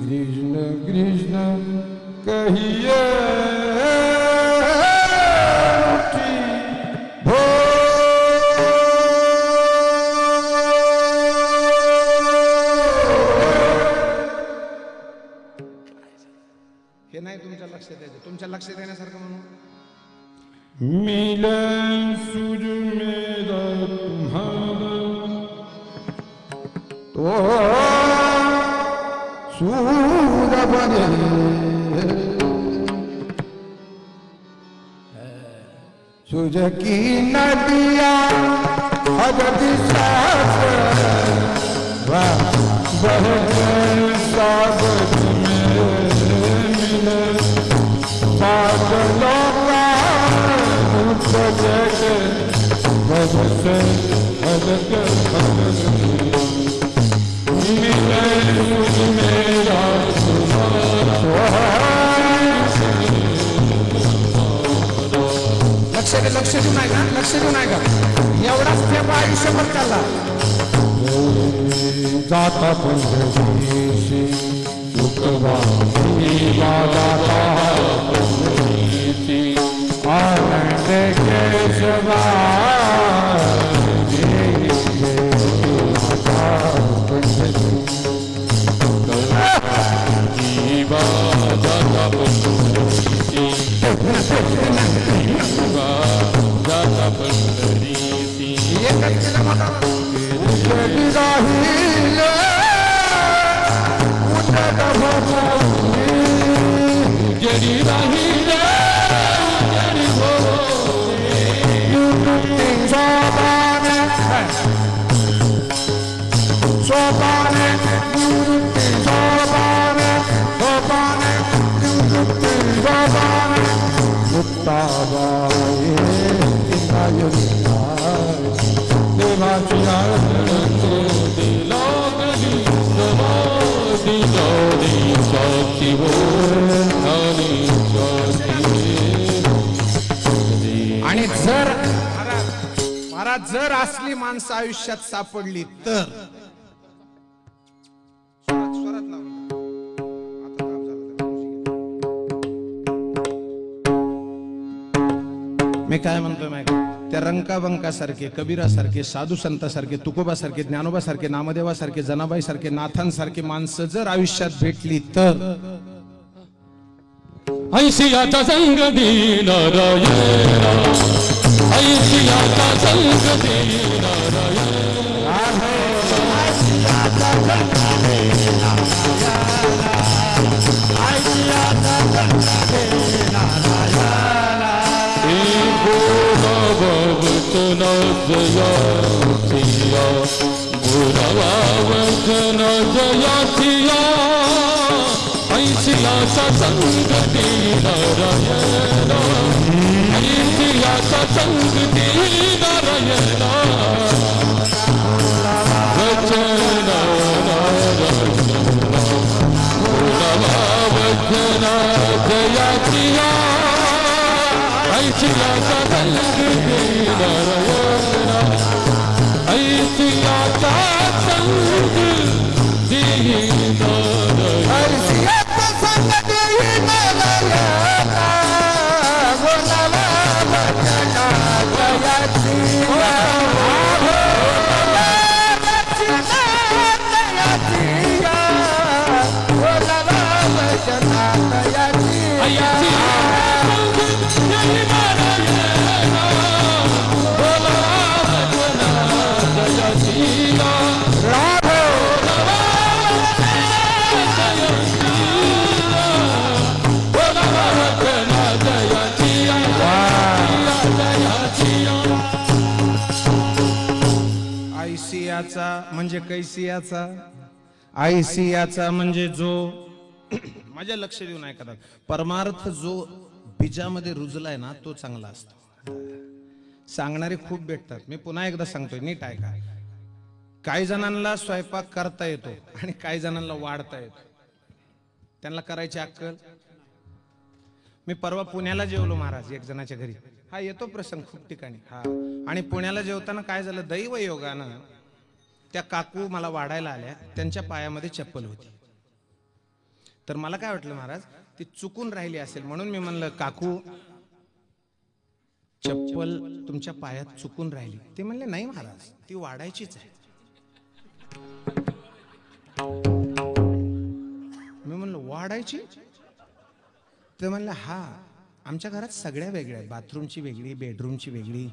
कृष्ण कृष्ण कहिए हे नाही तुमच्या लक्षात यायचं, तुमच्या लक्षात येण्यासारखं म्हणून मिलन सूज मेरा तुम्हारा तो सूर बने सूज की नदिया अगति साथ सागर में मिले बादलों का लक्ष देऊ नाही का? लक्ष देऊ नाही का? एवढाच ठेप आयुष्यभर चालला जाता पंढरीशी आनंद केशवा आणि जर महाराज जर असली माणसं आयुष्यात सापडली तर मी काय म्हणतोय माहिती, त्या रंका सारखे, कबीरा सारखे, साधू संतासारखे, तुकोबा सारखे, ज्ञानोबा सारखे, नामदेवा सारखे, जनाबाई सारखे, नाथांसारखे माणसं जर आयुष्यात भेटली तर ऐशियाचा संग दिला रायरा, ऐशियाचा संग दिला रायरा. वचन जयाचिया गुरवा वचन जयाचिया ऐसियाचा संगती नारायण ऐसियाचा संगती नारायण वचन गुरवा वचन जयाचिया ऐसियाचा संगती नारायण ऐसियाचा संगती आयसियाचा म्हणजे कैसियाचा, आयसियाचा म्हणजे जो माझ्या लक्ष देऊन ऐका, परमार्थ जो बीजामध्ये रुजलाय ना तो चांगला असतो. सांगणारे खूप भेटतात. मी पुन्हा एकदा सांगतोय, नीट ऐका. काही जणांना स्वयंपाक करता येतो आणि काही जणांना वाढता येतो. त्यांना करायची अक्कल. मी परवा पुण्याला जेवलो महाराज एक जणाच्या घरी. हा येतो प्रसंग खूप ठिकाणी. हा आणि पुण्याला जेवताना काय झालं, दैव योगानं त्या काकू मला वाढायला आल्या. त्यांच्या पायामध्ये चप्पल होती. तर मला काय वाटलं महाराज, ती चुकून राहिली असेल म्हणून मी म्हणलं, काकू चप्पल तुमच्या पायात चुकून राहिली. ते म्हणले नाही महाराज, ती वाढायचीच आहे. मी म्हणलं वाढायची? ते म्हणलं हा, आमच्या घरात सगळ्या वेगळ्या आहेत. बाथरूमची वेगळी, बेडरूमची वेगळी,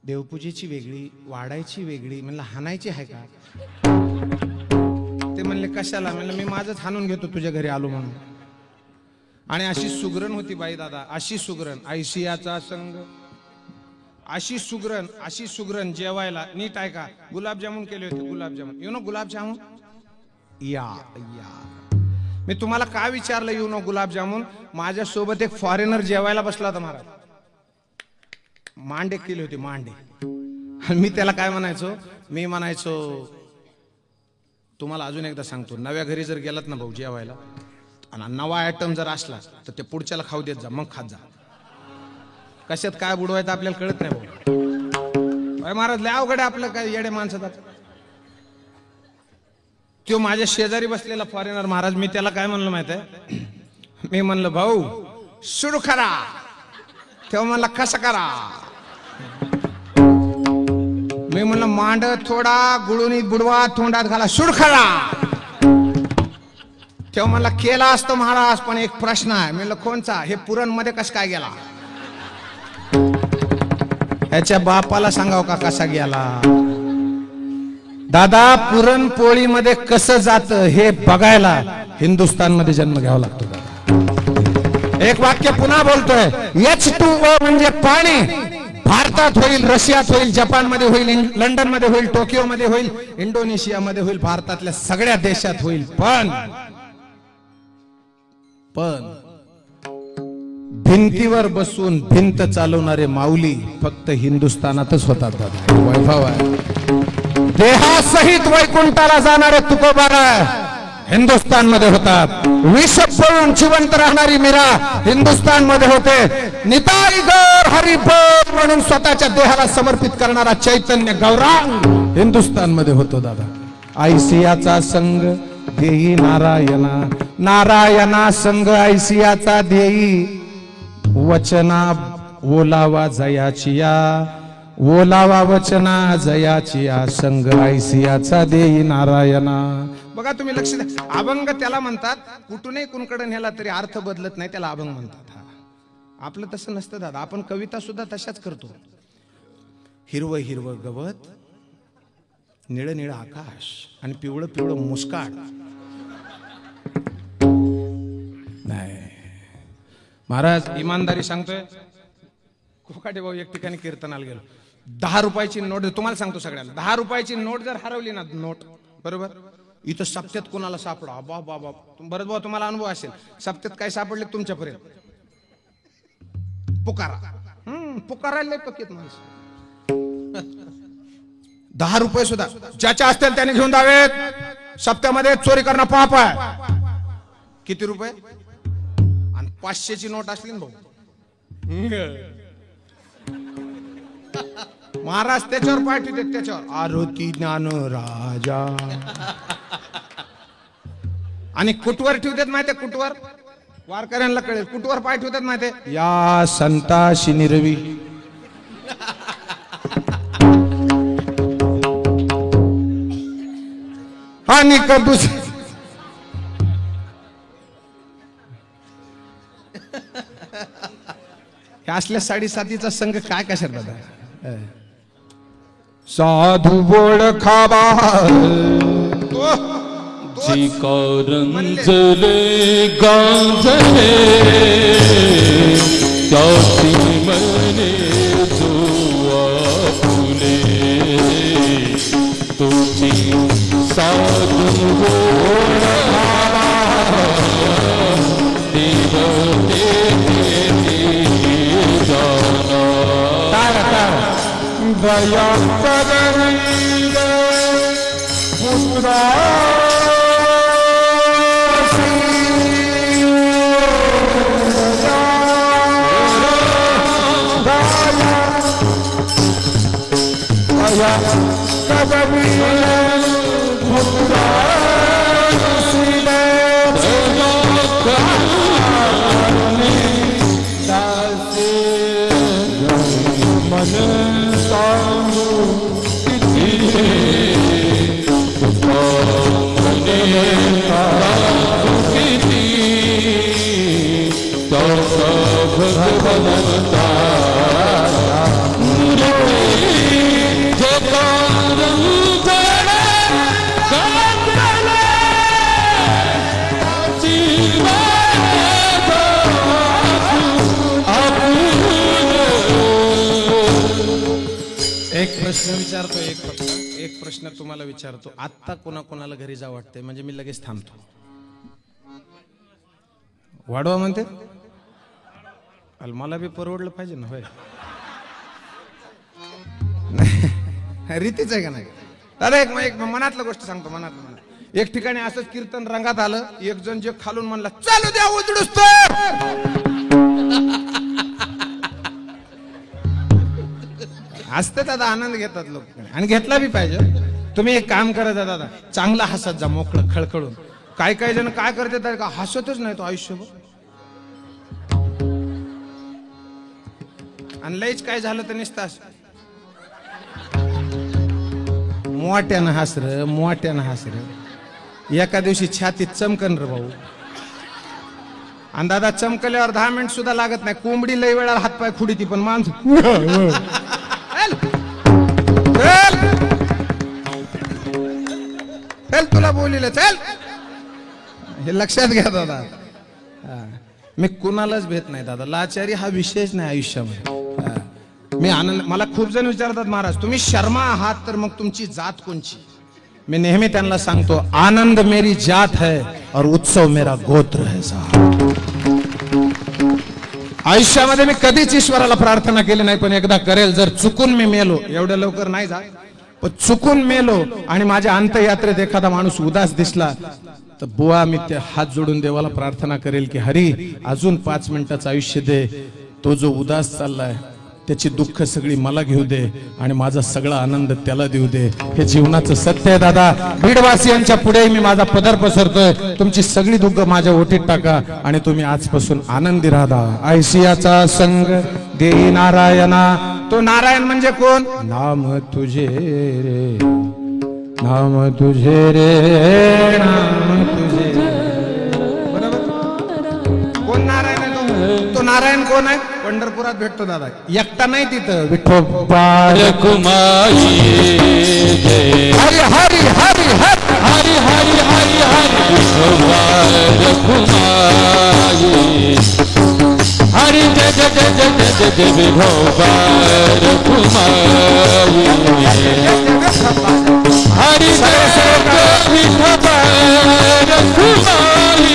देवपूजेची वेगळी, वाढायची वेगळी. म्हणलं हाणायची आहे का? ते म्हणले कशाला? म्हणलं मी माझंच हाणून घेतो तुझ्या घरी आलो म्हणून. आणि अशी सुगरण होती बाई दादा, अशी सुगरण. आयसियाचा संघ, अशी सुगरण जेवायला. नीट ऐका, गुलाबजामुन केले होते. Gulab jamun, you know gulab jamun. या मी तुम्हाला का विचारलं यु नो गुलाबजामुन? माझ्यासोबत एक फॉरेनर जेवायला बसला होता महाराज. मांडे केले होते, मांडे. आणि मी त्याला काय म्हणायचो, मी म्हणायचो तुम्हाला अजून एकदा सांगतो, नव्या घरी जर गेलात ना भाऊ जेवायला आणि नवा आयटम जर असला तर ते पुढच्याला खाऊ देत जा, मग खात जा. कशात काय बुडवायचं आपल्याला कळत नाही भाऊ. महाराज लय अवघड आहे आपलं, काय येडे माणसात. तो माझ्या शेजारी बसलेला फॉरेनर महाराज, मी त्याला काय म्हणलं माहित आहे? मी म्हणलं भाऊ सुरू करा. तेव्हा म्हणला कसं करा? मी म्हणलं मांड थोडा गुळुनीत बुडवा, तोंडात घाला, सुरू करा. तेव्हा म्हणला केला असतो महाराज, पण एक प्रश्न आहे. म्हणलं कोणचा? हे पुरण मध्ये कस काय गेला? ह्याच्या बापाला सांगाव का कसा गेला? दादा पुरणपोळीमध्ये कसं जातं हे बघायला हिंदुस्थान मध्ये जन्म घ्यावा लागतो. एक वाक्य पुन्हा बोलतोय, H2O म्हणजे पाणी. भारतात होईल, रशियात होईल, जपान मध्ये होईल, लंडन मध्ये होईल, टोकियो मध्ये होईल, इंडोनेशिया मध्ये होईल, भारतातल्या सगळ्या देशात होईल. पण भिंतीवर बसून भिंत चालवणारे माऊली फक्त हिंदुस्थानातच होतात. दादा वैभव आहे. देहासहित वैकुंठाला जाणारे तुकोबारा हिंदुस्थान मध्ये होतात. विष पळून जिवंत राहणारी मीरा हिंदुस्थान मध्ये होते. निताई गौर हरी बोल म्हणून स्वतःच्या देहाला समर्पित करणारा चैतन्य गौरांग हिंदुस्थान मध्ये होतो. दादा आयसियाचा संघ देई नारायणा, नारायणा संघ आयसियाचा देई. वचना ओलावा जयाचिया, ओलावा वचना जयाचिया संघ आयसियाचा देई नारायणा. बघा तुम्ही लक्ष द्या, अभंग त्याला म्हणतात. कुठूनही कुणकडे नेला तरी अर्थ बदलत नाही, त्याला अभंग म्हणतात. आपलं तसं नसतं दादा. आपण कविता सुद्धा तशाच करतो. हिरवं हिरवं गवत, निळ निळ आकाश आणि पिवळं पिवळं मुस्काट. नाही महाराज, इमानदारी सांगतोय. कोकाटे भाऊ एक ठिकाणी कीर्तनाला गेलो. 10 रुपयाची नोट तुम्हाला सांगतो सगळ्याला, 10 रुपयाची नोट जर हरवली ना, नोट बरोबर, इथं सप्त्यात कोणाला सापडा, बाबा बरं बाबा तुम्हाला अनुभव असेल, सप्त्यात काय सापडले तुमच्यापर्यंत, पुकारायला लय पक्कीत माणसं. 10 रुपये सुद्धा ज्याच्या असतील त्याने घेऊन जावेत. सप्त्यामध्ये चोरी करणं पाप आहे. किती रुपये? आणि 500ची नोट असली ना भाऊ, महाराज त्याच्यावर पाठ होते, त्याच्यावर आरोती ज्ञान राजा. आणि कुटवर ठेवतात माहितीये, कुटवर वारकऱ्यांना कळेल, कुटवर पाय ठेवतात माहितीये, या संताशी निरवी. आणि कबूस ह्या असल्या 7.5चा संघ काय कशात दादा. साधू बोळ खाबा जी कारंजले गांजले त्याची मने जुआ फुले तुझी साधू बोळ खाबा देव जाना दया करील पुत्रा विचारतो एक प्रश्न तुम्हाला विचारतो. आत्ता कोणाकोणाला घरी जा वाटतंय? म्हणजे मी लगेच थांबतो. वाढवा म्हणते, मला बी परवडलं पाहिजे ना. होय रीतीच आहे का नाही दादा? एक मनातलं गोष्ट सांगतो, मनातलं. एक ठिकाणी असंच कीर्तन रंगात आलं. एक जण जे खालून म्हणला, चालू द्या उजडूस तर. असते दादा, आनंद घेतात लोक, आणि घेतला बी पाहिजे. तुम्ही एक काम करा दादा, चांगला हसत जा, मोकळं खळखळून. काय काय जण काय करतात का, हसतच नाही तो आयुष्यभर. आणि लईच काय झालं तर निसतास मोठ्यानं हस र, मोठ्यानं हस र. एका दिवशी छातीत चमकन र भाऊ. आणि दादा चमकल्यावर 10 मिनिट सुद्धा लागत नाही. कोंबडी लई वेळा हातपाय खुडी ती, पण माणूस चल तुला बोलिलं चल. हे लक्षात घ्या दादा. मी कुणालाच भेट नाही दादा. लाचारी हा विषयच नाही आयुष्यामध्ये. मी आनंद, मला खूप जण विचारतात, महाराज तुम्ही शर्मा आहात तर मग तुमची जात कोणची? मी नेहमी त्यांना सांगतो, आनंद मेरी जात है और उत्सव मेरा गोत्र है साहब. आयुष्यामध्ये मी कधीच ईश्वराला प्रार्थना केली नाही, पण एकदा करेल. जर चुकून मी मेलो, एवढ्या लवकर नाही जात, पण चुकून मेलो आणि माझ्या अंत्ययात्रेत एखादा माणूस उदास दिसला तर बुवा मी ते हात जोडून देवाला प्रार्थना करेल की हरी अजून 5 मिनिटाचं आयुष्य दे. तो जो उदास चाललाय त्याची दुःख सगळी मला घेऊ दे आणि माझा सगळा आनंद त्याला देऊ दे. हे जीवनाचं सत्य आहे दादा. बीडवासियांच्या पुढे मी माझा पदर पसरतोय. तुमची सगळी दुःख माझ्या ओठीत टाका आणि तुम्ही आजपासून आनंदी राहा. ऐसियाचा संग देई नारायणा. तो नारायण म्हणजे कोण? नाम तुझे रे, नाम तुझे रे, नाम तुझे. बरोबर. कोण नारायण आहे? तो नारायण कोण आहे? पंढरपुरात भेटतो दादा. एकटा नाही तिथं, विठोबा कुमारी हरी हरी हरी हरी हरी हरी हरी हरी कुमारी हरी जय विठोबार कुमारी हरी जय विठोबार कुमारी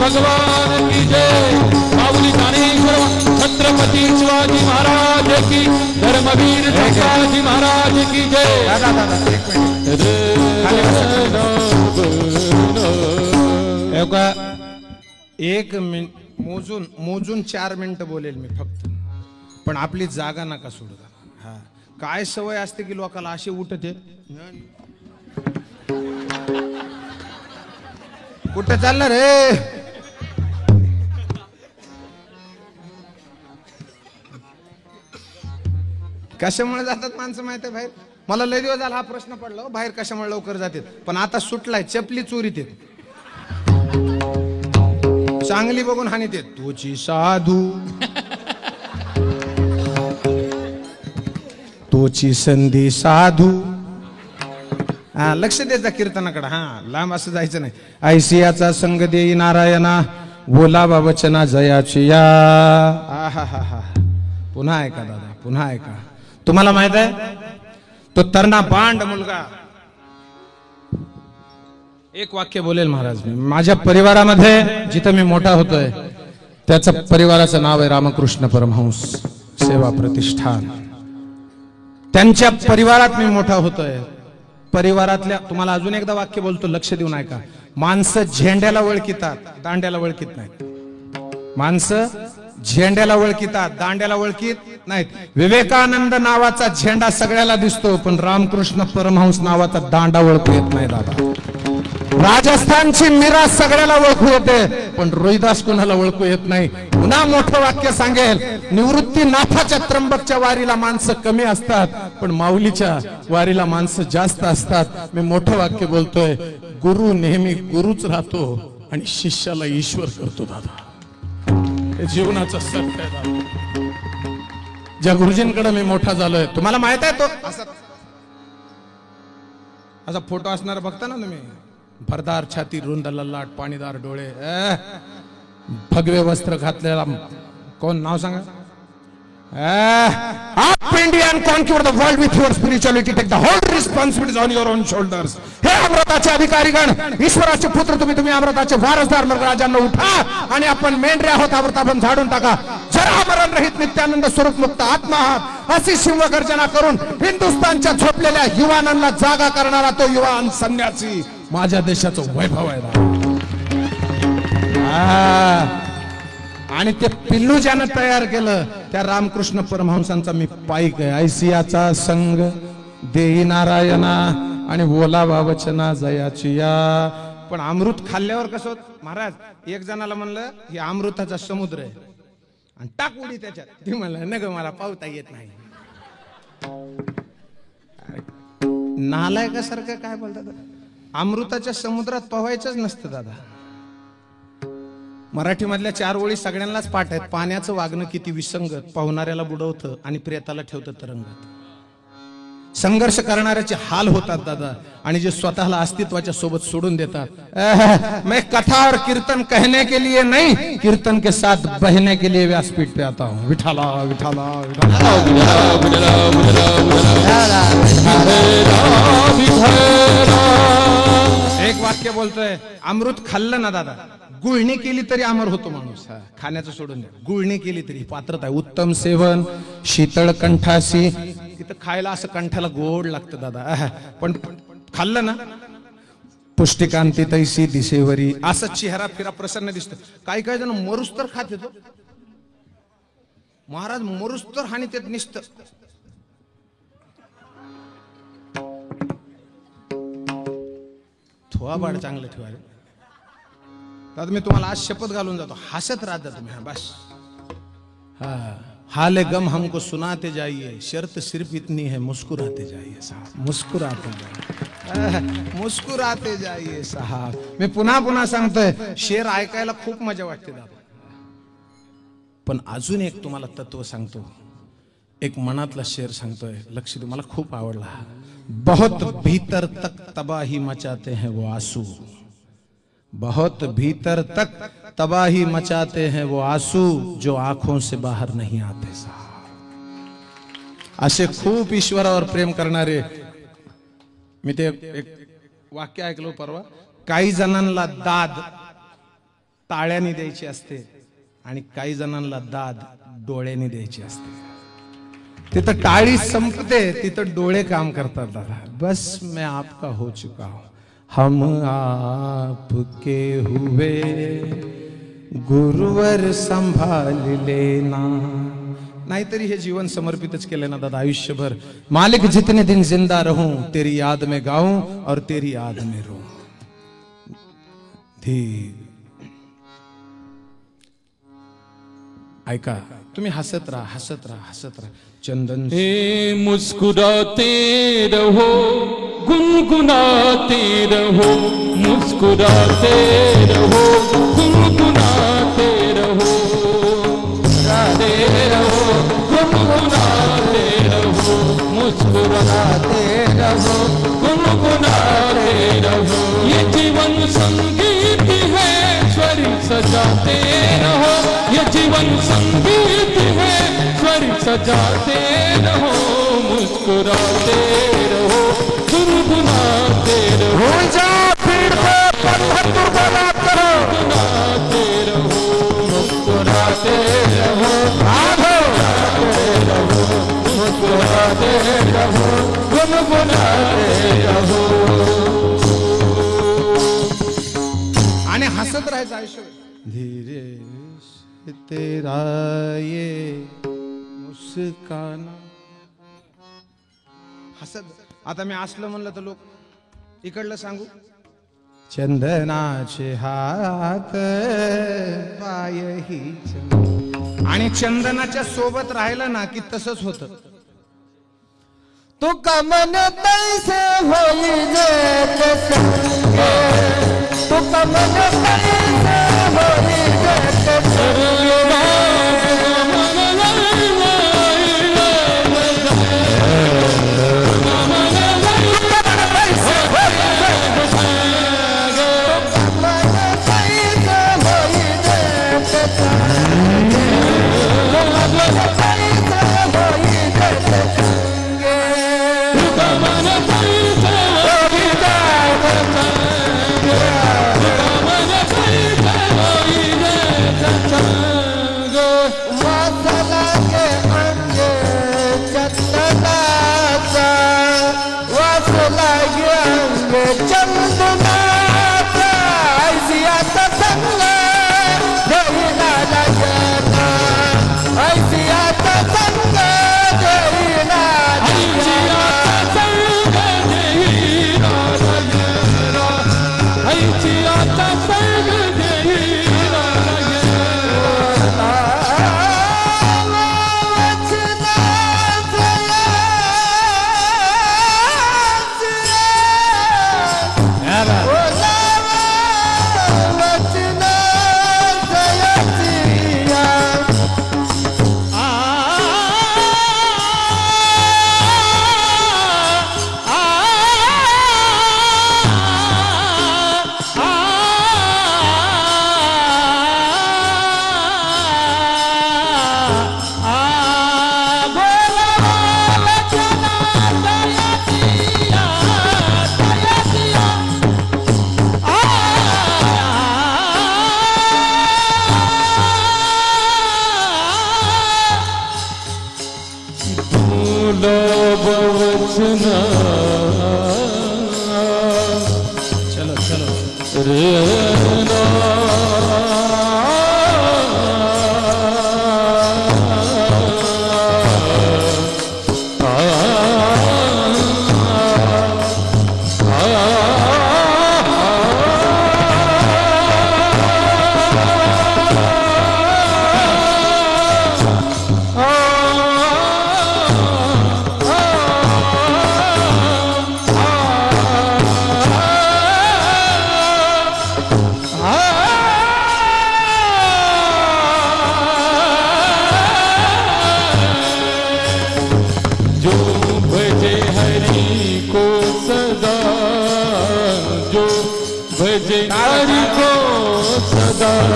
भगवान की जय। माऊली ज्ञानेश्वर छत्रपती शिवाजी महाराज की, धर्मवीर संभाजी महाराज की जय। एक मिनिट मोजून 4 मिनिटं बोलेल मी फक्त, पण आपली जागा नका सोडू. हा काय सवय असते की लोकांना असे उठत येत. कुठं चालणार रे? कशामुळे जातात माणसं माहिती आहे बाहेर? मला लय दिवस झाला हा प्रश्न पडला, बाहेर कशामुळे लवकर जातात. पण आता सुटलाय, चपली चोरीत येत, चांगली बघून हानीत येत. तुझी साधू तोची संधी साधू. हा लक्ष द्यायचा कीर्तनाकडे. हा लांब असं जायचं नाही. ऐसियाचा संग देई नारायणा, बोला बाबचना जयाची या. हा हा हा. पुन्हा ऐका दादा, पुन्हा ऐका. तुम्हाला माहित आहे तो तरणा बांड मुलगा एक वाक्य बोलेल महाराज. माझ्या परिवारामध्ये जिथं मी मोठा होतोय त्याचं परिवाराचं नाव आहे रामकृष्ण परमहंस सेवा प्रतिष्ठान. त्यांच्या परिवारात मी मोठा होतोय. परिवारातल्या, तुम्हाला अजून एकदा वाक्य बोलतो, लक्ष देऊन ऐका. माणसं झेंड्याला ओळखीतात, दांड्याला ओळखीत नाहीत. माणसं झेंड्याला ओळखीतात, दांड्याला ओळखीत नाहीत. विवेकानंद नावाचा झेंडा सगळ्याला दिसतो, पण रामकृष्ण परमहंस नावाचा दांडा ओळखू येत नाही दादा. राजस्थानची मीरा सगळ्याला ओळखू येते, पण रोहिदास कोणाला ओळखू येत नाही. पुन्हा मोठं वाक्य सांगेल, निवृत्तीनाथाच्या त्र्यंबकच्या वारीला माणसं कमी असतात, पण माऊलीच्या वारीला माणसं जास्त असतात. मी मोठं वाक्य बोलतोय, गुरु नेहमी गुरुच राहतो आणि शिष्याला ईश्वर करतो दादा. हे जीवनाचं सत्य आहे दादा. ज्या गुरुजींकडे मी मोठा झालोय, तुम्हाला माहित आहे तो असा फोटो असणार बघता ना तुम्ही, भरदार छाती, रुंद ललाट, पाणीदार डोळे, भगवे वस्त्र घातलेला, कोण नाव सांगा? Up India and conquer the world with your spirituality. Take the whole responsibility on your own shoulders. हे अमृताचे अधिकारीगण, ईश्वराचे पुत्र तुम्ही अमृताचे वारसदार राजांना उठा आणि आपण मेंढरे आहोत, अमृत आपण झाडून टाका. जरा मरण रहित नित्यानंद स्वरूप मुक्त आत्मा आहात अशी शिवगर्जना करून हिंदुस्थानच्या झोपलेल्या युवानांना जागा करणारा तो युवान संन्यासी माझ्या देशाचं वैभव आहे. आणि ते पिल्लू ज्यानं तयार केलं त्या रामकृष्ण परमहंसांचा मी पाईक आहे. ऐसियाचा संग देई नारायणा आणि बोला बाबचना जयाची या. पण अमृत खाल्ल्यावर कसं होत महाराज? एक जणाला म्हणलं हे अमृताचा समुद्र आहे आणि टाक उडी त्याच्यात. ती म्हणलं नग मला पावता येत नाही. नालायकासारखं काय बोलतात? अमृताच्या समुद्रात पोहायचंच नसतं दादा. मराठी मधल्या 4 ओळी सगळ्यांनाच पाठ आहेत. पाण्याचं वागणं किती विसंगत, पाहुणाऱ्याला बुडवतं आणि प्रेताला ठेवतं तरंगात. संघर्ष करणाऱ्याचे हाल होतात दादा, आणि जे स्वतःला अस्तित्वाच्या सोबत सोडून देतात. मैं कथा और कीर्तन कहने के लिए नहीं, कीर्तन के साथ बहने के लिए व्यासपीठ पे आता हूँ. विठाला विठाला एक वाक्य बोलतोय, अमृत खाल्लं ना दादा, गुळणी केली तरी अमर होतो माणूस. खाण्याचं सोडून द्या, गुळणी केली तरी पात्रता आहे. उत्तम सेवन शीतळ कंठासी. तिथं खायला असं कंठाला गोड लागतं दादा, पण खाल्लं ना पुष्टिकांती तैसी दिसेवरी, असं चेहरा फिरा प्रसन्न दिसतो. काही काही जण मरुस तर खात येतो महाराज, मरुस तर हानी तेत निसत. थोबाड चांगलं ठेवा रे. तर मी तुम्हाला आज शपथ घालून जातो, हसत राहता तुम्ही. बस हाले गम हमको सुनाते जाइए, शर्त सिर्फ इतनी है मुस्कुराते जाइए साहब, मुस्कुराते जाइए, मुस्कुराते जाइए साहब. मी पुन्हा पुन्हा सांगतोय, शेर ऐकायला खूप मजा वाटते दादा. पण अजून एक तुम्हाला तत्व सांगतो, एक मनातला शेर सांगतोय, लक्ष दे, मला खूप आवडला. बहुत भीतर तक तबाही मचाते हैं वो आंसू, बहुत भीतर तक तबाही मचाते हैं वो आंसू जो आंखों से बाहर नहीं आते साहब. असे खूप ईश्वरावर प्रेम करणारे. मी ते एक वाक्य ऐकलो परवा, काही जणांना दाद टाळ्याने द्यायची असते आणि काही जणांना दाद डोळ्याने द्यायची असते. तिथं टाळी संपते, तिथं डोळे काम करतात दादा. बस मैं आपका हो चुका हूं, हम आपके हुए, गुरुवर संभाल लेना. नाहीतरी हे जीवन समर्पितच केलं ना दादा आयुष्यभर. मालिक जितने दिन जिंदा रहूं, तेरी याद में गाऊं और तेरी याद में रोऊं. ठीक, ऐका तुम्ही, हसत राहा, हसत राहा, हसत राहा. चंदन हे मुस्कुराते रहो, गुनगुनाते रहो, मुस्कुराते रहो, गुनगुनाते रहो, गाते रहो, गुनगुनाते रहो, मुस्कुराते रहो, गुनगुनाते रहो. ये जीवन संगीत है, स्वर सजाते रहो. ये जीवन संगीत है, स्वर सजाते रहो, मुस्कुराते रहो, गुनगुनाते रहो. गुनगुनाते रहो, मुस्कुराते रहो, मुस्कुराते रहो, गुनगुनाते रहो. आणि हसत राहायचं आयुष्य. धीरे से तेरा ये मुस्काना. हसत. आता मी असलं म्हणलं तर लोक इकडलं सांगू, चंदनाचे हात पायही चंदन. आणि चंदनाच्या सोबत राहिलं ना की तसंच होतं. तू कमन पैसे होई जे संगे, तू कमन पैसे होई जे संगे. चलो चलो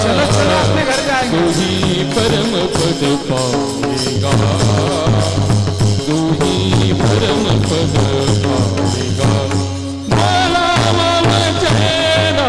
चलो चलो अपने घर जाएंगे। तू ही परम पद पाएगा, तू ही परम पद पाएगा। माला माला चेना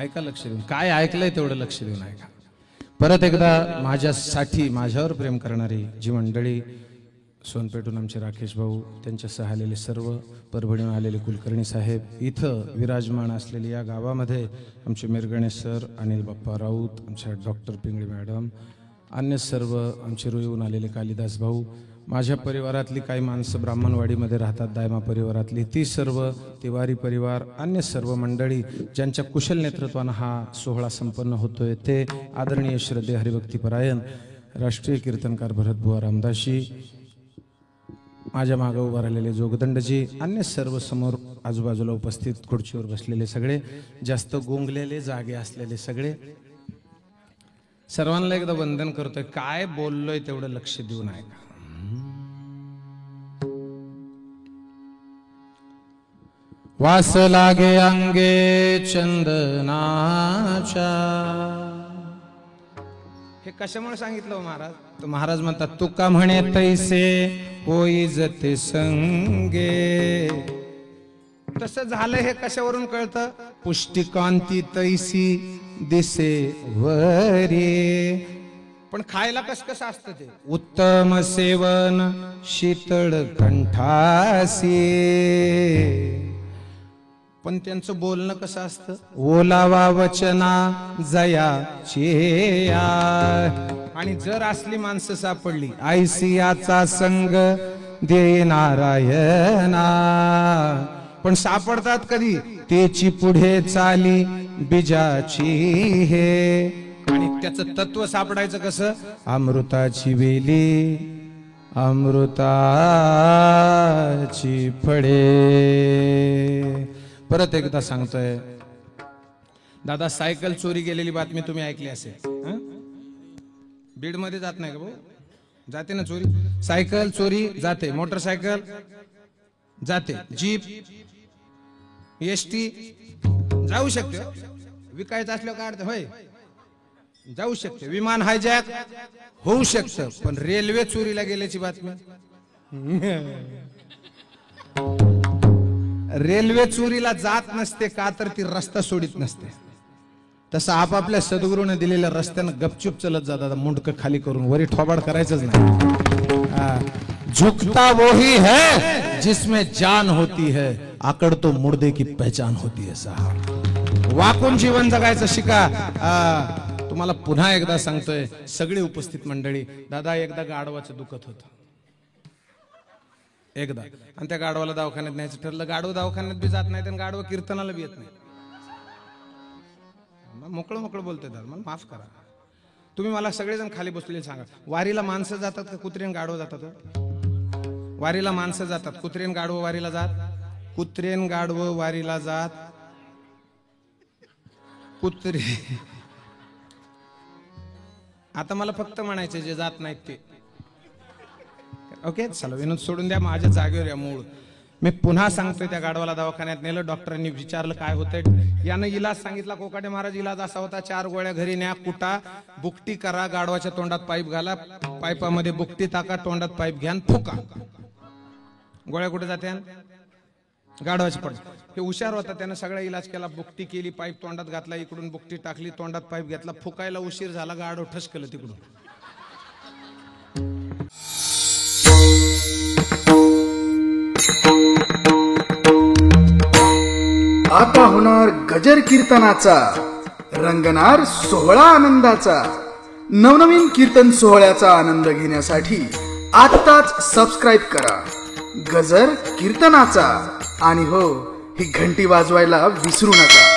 ऐका, लक्ष देऊन. काय ऐकलंय तेवढं लक्ष देऊन ऐका. परत एकदा माझ्यासाठी, माझ्यावर प्रेम करणारी जी मंडळी, सोनपेठून आमचे राकेश भाऊ, त्यांच्यासह आलेले सर्व, परभणीहून आलेले कुलकर्णी साहेब, इथं विराजमान असलेले या गावामध्ये आमचे मिरगणे सर, अनिल बाप्पा राऊत, आमच्या डॉक्टर पिंगळे मॅडम, अन्य सर्व आमचे रुईहून आलेले कालिदास भाऊ, माझ्या परिवारातली काही माणसं ब्राह्मणवाडीमध्ये राहतात, दायमा परिवारातली ती सर्व, तिवारी परिवार, अन्य सर्व मंडळी ज्यांच्या कुशल नेतृत्वानं हा सोहळा संपन्न होतोय, ते आदरणीय श्रद्धेय हरिभक्तीपरायण राष्ट्रीय कीर्तनकार भरतबुवा रामदासी, माझ्या मागे उभा राहिलेले जोगदंडजी, अन्य सर्व समोर आजूबाजूला उपस्थित खुर्चीवर बसलेले सगळे, जास्त गोंगलेले जागे असलेले सगळे, सर्वांना एकदा वंदन करतोय. काय बोललोय तेवढं लक्ष देऊन ऐका. वास लागे अंगे चंदनाच्या. हे कशामुळे सांगितलं हो महाराज? तर महाराज म्हणतात, तुका म्हणे तैसे होई जते संगे. तसं झालं हे कशावरून कळतं? पुष्टिकांती तैसी दिसे वरे. पण खायला कसं असतं ते? उत्तम सेवन शीतळ कंठासी. पण त्यांचं बोलणं कसं असतं? ओलावा वचना जयाचेया. आणि जर असली माणसं सापडली, आयसियाचा संग दे नारायणा. पण सापडतात कधी? तेची पुढे चाली बीजाची हे. आणि त्याचं तत्व सापडायचं कसं? अमृताची वेली अमृताची फळे. परत एकदा सांगतोय, दादा सायकल चोरी गेलेली बातमी तुम्ही ऐकली असेल. बीड मध्ये जात नाही का भाऊ? जाते ना चोरी. सायकल चोरी जाते, मोटरसायकल जाते, जीप एसटी जाऊ शकते. विकायचं असल्यावर काय अर्थ? होय, जाऊ शकते. विमान हायजॅक होऊ शकतं, पण रेल्वे चोरीला गेल्याची बातमी. रेल्वे चोरीला जात नसते का? तर ती रस्ता सोडित नसते. तसं आपापल्या सद्गुरूने दिलेल्या रस्त्यानं गपचूप चलत जातात, मुंडकं खाली करून. वरी ठोबाड करायचंच नाही. झुकता वही है जिसमें जान होती है, आकड़ तो मुर्दे की पहचान होती है. साहब, वाकून जीवन जगायचं शिका. तुम्हाला पुन्हा एकदा सांगतोय, सगळे उपस्थित मंडळी, दादा एकदा गाढवाचं दुखत होतं एकदा, आणि त्या गाढवाला दवाखान्यात न्यायचं ठरलं. गाढव दवाखान्यात बी जात नाही, आणि गाढव कीर्तनाला बी येत नाही. मोकळं मोकळं बोलतोय दादा, मला माफ करा. तुम्ही मला सगळेजण खाली बसलेले सांगा, वारीला माणसं जातात का कुत्रेन गाढव जातात? वारीला माणसं जातात, कुत्रेन गाढव वारीला जात? कुत्रेन गाढव वारीला जात. कुत्रे. आता मला फक्त म्हणायचे जे जात नाहीत ते. ओके, चला विनोद सोडून द्या, माझ्या जागेवर या. मूळ मी पुन्हा सांगतोय, त्या गाढवाला दवाखान्यात नेलं. डॉक्टरांनी विचारलं काय होतंय. यानं इलाज सांगितला. कोकाटे महाराज इलाज असा होता, 4 गोळ्या घरी न्या, कुटा, बुकटी करा, गाढवाच्या तोंडात पाईप घाला, पाईपामध्ये बुकटी टाका, तोंडात पाईप घ्या, फुका. गोळ्या कुठे जात्या? गाढवाची पड. हे हुशार होता, त्यानं सगळा इलाज केला. बुकटी केली, पाईप तोंडात घातला, इकडून बुकटी टाकली, तोंडात पाईप घेतला, फुकायला उशीर झाला, गाढव ठसकलं तिकडून. आता होणार गजर कीर्तनाचा, रंगणार सोहळा आनंदाचा. नवनवीन कीर्तन सोहळ्याचा आनंद घेण्यासाठी आत्ताच सबस्क्राईब करा गजर कीर्तनाचा. आणि हो, ही घंटी वाजवायला विसरू नका.